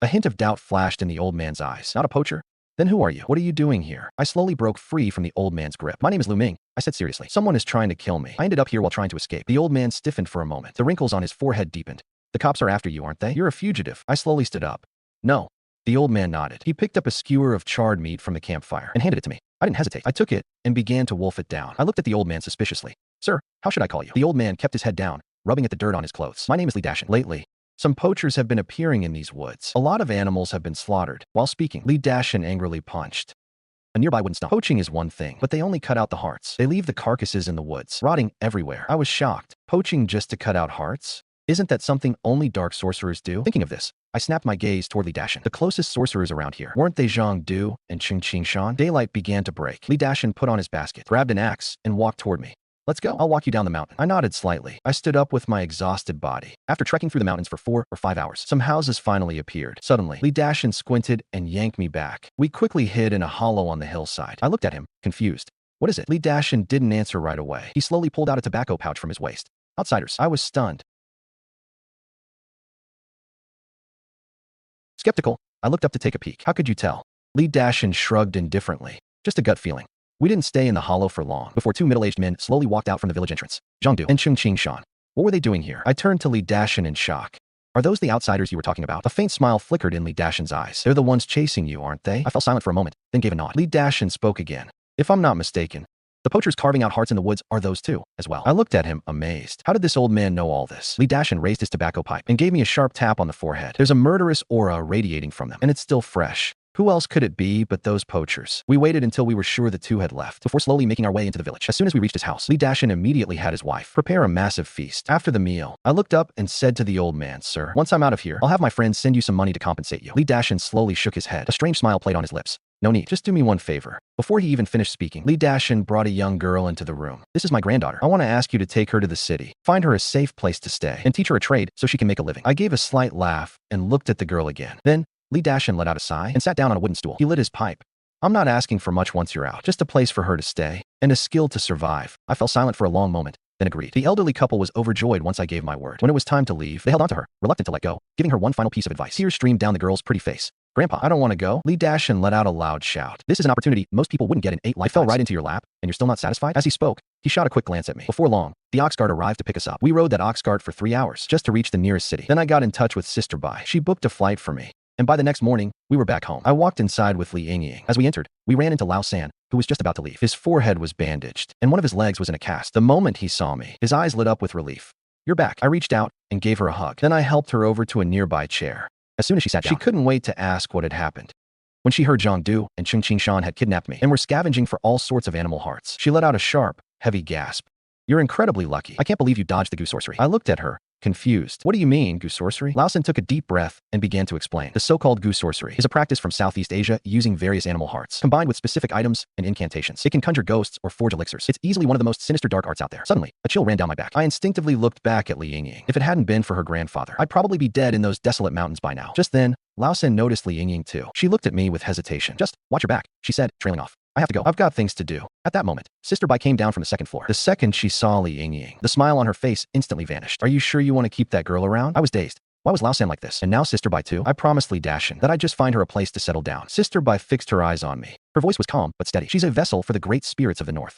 A hint of doubt flashed in the old man's eyes. Not a poacher? Then who are you? What are you doing here? I slowly broke free from the old man's grip. My name is Lu Ming, I said seriously. Someone is trying to kill me. I ended up here while trying to escape. The old man stiffened for a moment. The wrinkles on his forehead deepened. The cops are after you, aren't they? You're a fugitive. I slowly stood up. No. The old man nodded. He picked up a skewer of charred meat from the campfire and handed it to me. I didn't hesitate. I took it and began to wolf it down. I looked at the old man suspiciously. Sir, how should I call you? The old man kept his head down, rubbing at the dirt on his clothes. My name is Li Dashin. Lately, some poachers have been appearing in these woods. A lot of animals have been slaughtered. While speaking, Li Dashin angrily punched a nearby wooden stump. Poaching is one thing, but they only cut out the hearts. They leave the carcasses in the woods, rotting everywhere. I was shocked. Poaching just to cut out hearts? Isn't that something only dark sorcerers do? Thinking of this, I snapped my gaze toward Li Dashin. The closest sorcerers around here, weren't they Zhangdu and Qingqingshan? Daylight began to break. Li Dashin put on his basket, grabbed an axe, and walked toward me. Let's go. I'll walk you down the mountain. I nodded slightly. I stood up with my exhausted body. After trekking through the mountains for 4 or 5 hours, some houses finally appeared. Suddenly, Li Dashin squinted and yanked me back. We quickly hid in a hollow on the hillside. I looked at him, confused. What is it? Li Dashin didn't answer right away. He slowly pulled out a tobacco pouch from his waist. Outsiders. I was stunned. Skeptical, I looked up to take a peek. How could you tell? Li Dashin shrugged indifferently. Just a gut feeling. We didn't stay in the hollow for long before 2 middle-aged men slowly walked out from the village entrance. Zhangdu and Qingqingshan. What were they doing here? I turned to Li Dashin in shock. Are those the outsiders you were talking about? A faint smile flickered in Li Dashin's eyes. They're the ones chasing you, aren't they? I fell silent for a moment, then gave a nod. Li Dashin spoke again. If I'm not mistaken, the poachers carving out hearts in the woods are those two, as well. I looked at him, amazed. How did this old man know all this? Li Dashin raised his tobacco pipe and gave me a sharp tap on the forehead. There's a murderous aura radiating from them, and it's still fresh. Who else could it be but those poachers? We waited until we were sure the two had left, before slowly making our way into the village. As soon as we reached his house, Li Dashin immediately had his wife prepare a massive feast. After the meal, I looked up and said to the old man, Sir, once I'm out of here, I'll have my friends send you some money to compensate you. Li Dashin slowly shook his head. A strange smile played on his lips. No need. Just do me one favor. Before he even finished speaking, Li Dashin brought a young girl into the room. This is my granddaughter. I want to ask you to take her to the city, find her a safe place to stay, and teach her a trade so she can make a living. I gave a slight laugh and looked at the girl again. Then, Li Dashin let out a sigh and sat down on a wooden stool. He lit his pipe. I'm not asking for much once you're out, just a place for her to stay, and a skill to survive. I fell silent for a long moment, then agreed. The elderly couple was overjoyed once I gave my word. When it was time to leave, they held onto her, reluctant to let go, giving her one final piece of advice. Tears streamed down the girl's pretty face. Grandpa, I don't want to go. Li Dashin let out a loud shout. This is an opportunity most people wouldn't get in 8 lifetimes. I fell right into your lap, and you're still not satisfied? As he spoke, he shot a quick glance at me. Before long, the ox cart arrived to pick us up. We rode that ox cart for 3 hours, just to reach the nearest city. Then I got in touch with Sister Bai. She booked a flight for me. and by the next morning, we were back home. I walked inside with Li Yingying. As we entered, we ran into Lao San, who was just about to leave. His forehead was bandaged, and one of his legs was in a cast. The moment he saw me, his eyes lit up with relief. "You're back." I reached out and gave her a hug. Then I helped her over to a nearby chair. As soon as she sat down, she couldn't wait to ask what had happened. When she heard Zhang Du and Cheng Qingshan had kidnapped me and were scavenging for all sorts of animal hearts, she let out a sharp, heavy gasp. "You're incredibly lucky. I can't believe you dodged the goo sorcery." I looked at her, confused. "What do you mean, goo sorcery?" Lao San took a deep breath and began to explain. The so-called goo sorcery is a practice from Southeast Asia using various animal hearts, combined with specific items and incantations. It can conjure ghosts or forge elixirs. It's easily one of the most sinister dark arts out there. Suddenly, a chill ran down my back. I instinctively looked back at Li Yingying. If it hadn't been for her grandfather, I'd probably be dead in those desolate mountains by now. Just then, Lao San noticed Li Yingying too. She looked at me with hesitation. "Just watch your back," she said, trailing off. "I have to go. I've got things to do." At that moment, Sister Bai came down from the second floor. The second she saw Li Yingying, the smile on her face instantly vanished. "Are you sure you want to keep that girl around?" I was dazed. Why was Lao San like this? And now Sister Bai too? I promised Li Dashin that I'd just find her a place to settle down. Sister Bai fixed her eyes on me. Her voice was calm but steady. "She's a vessel for the great spirits of the north.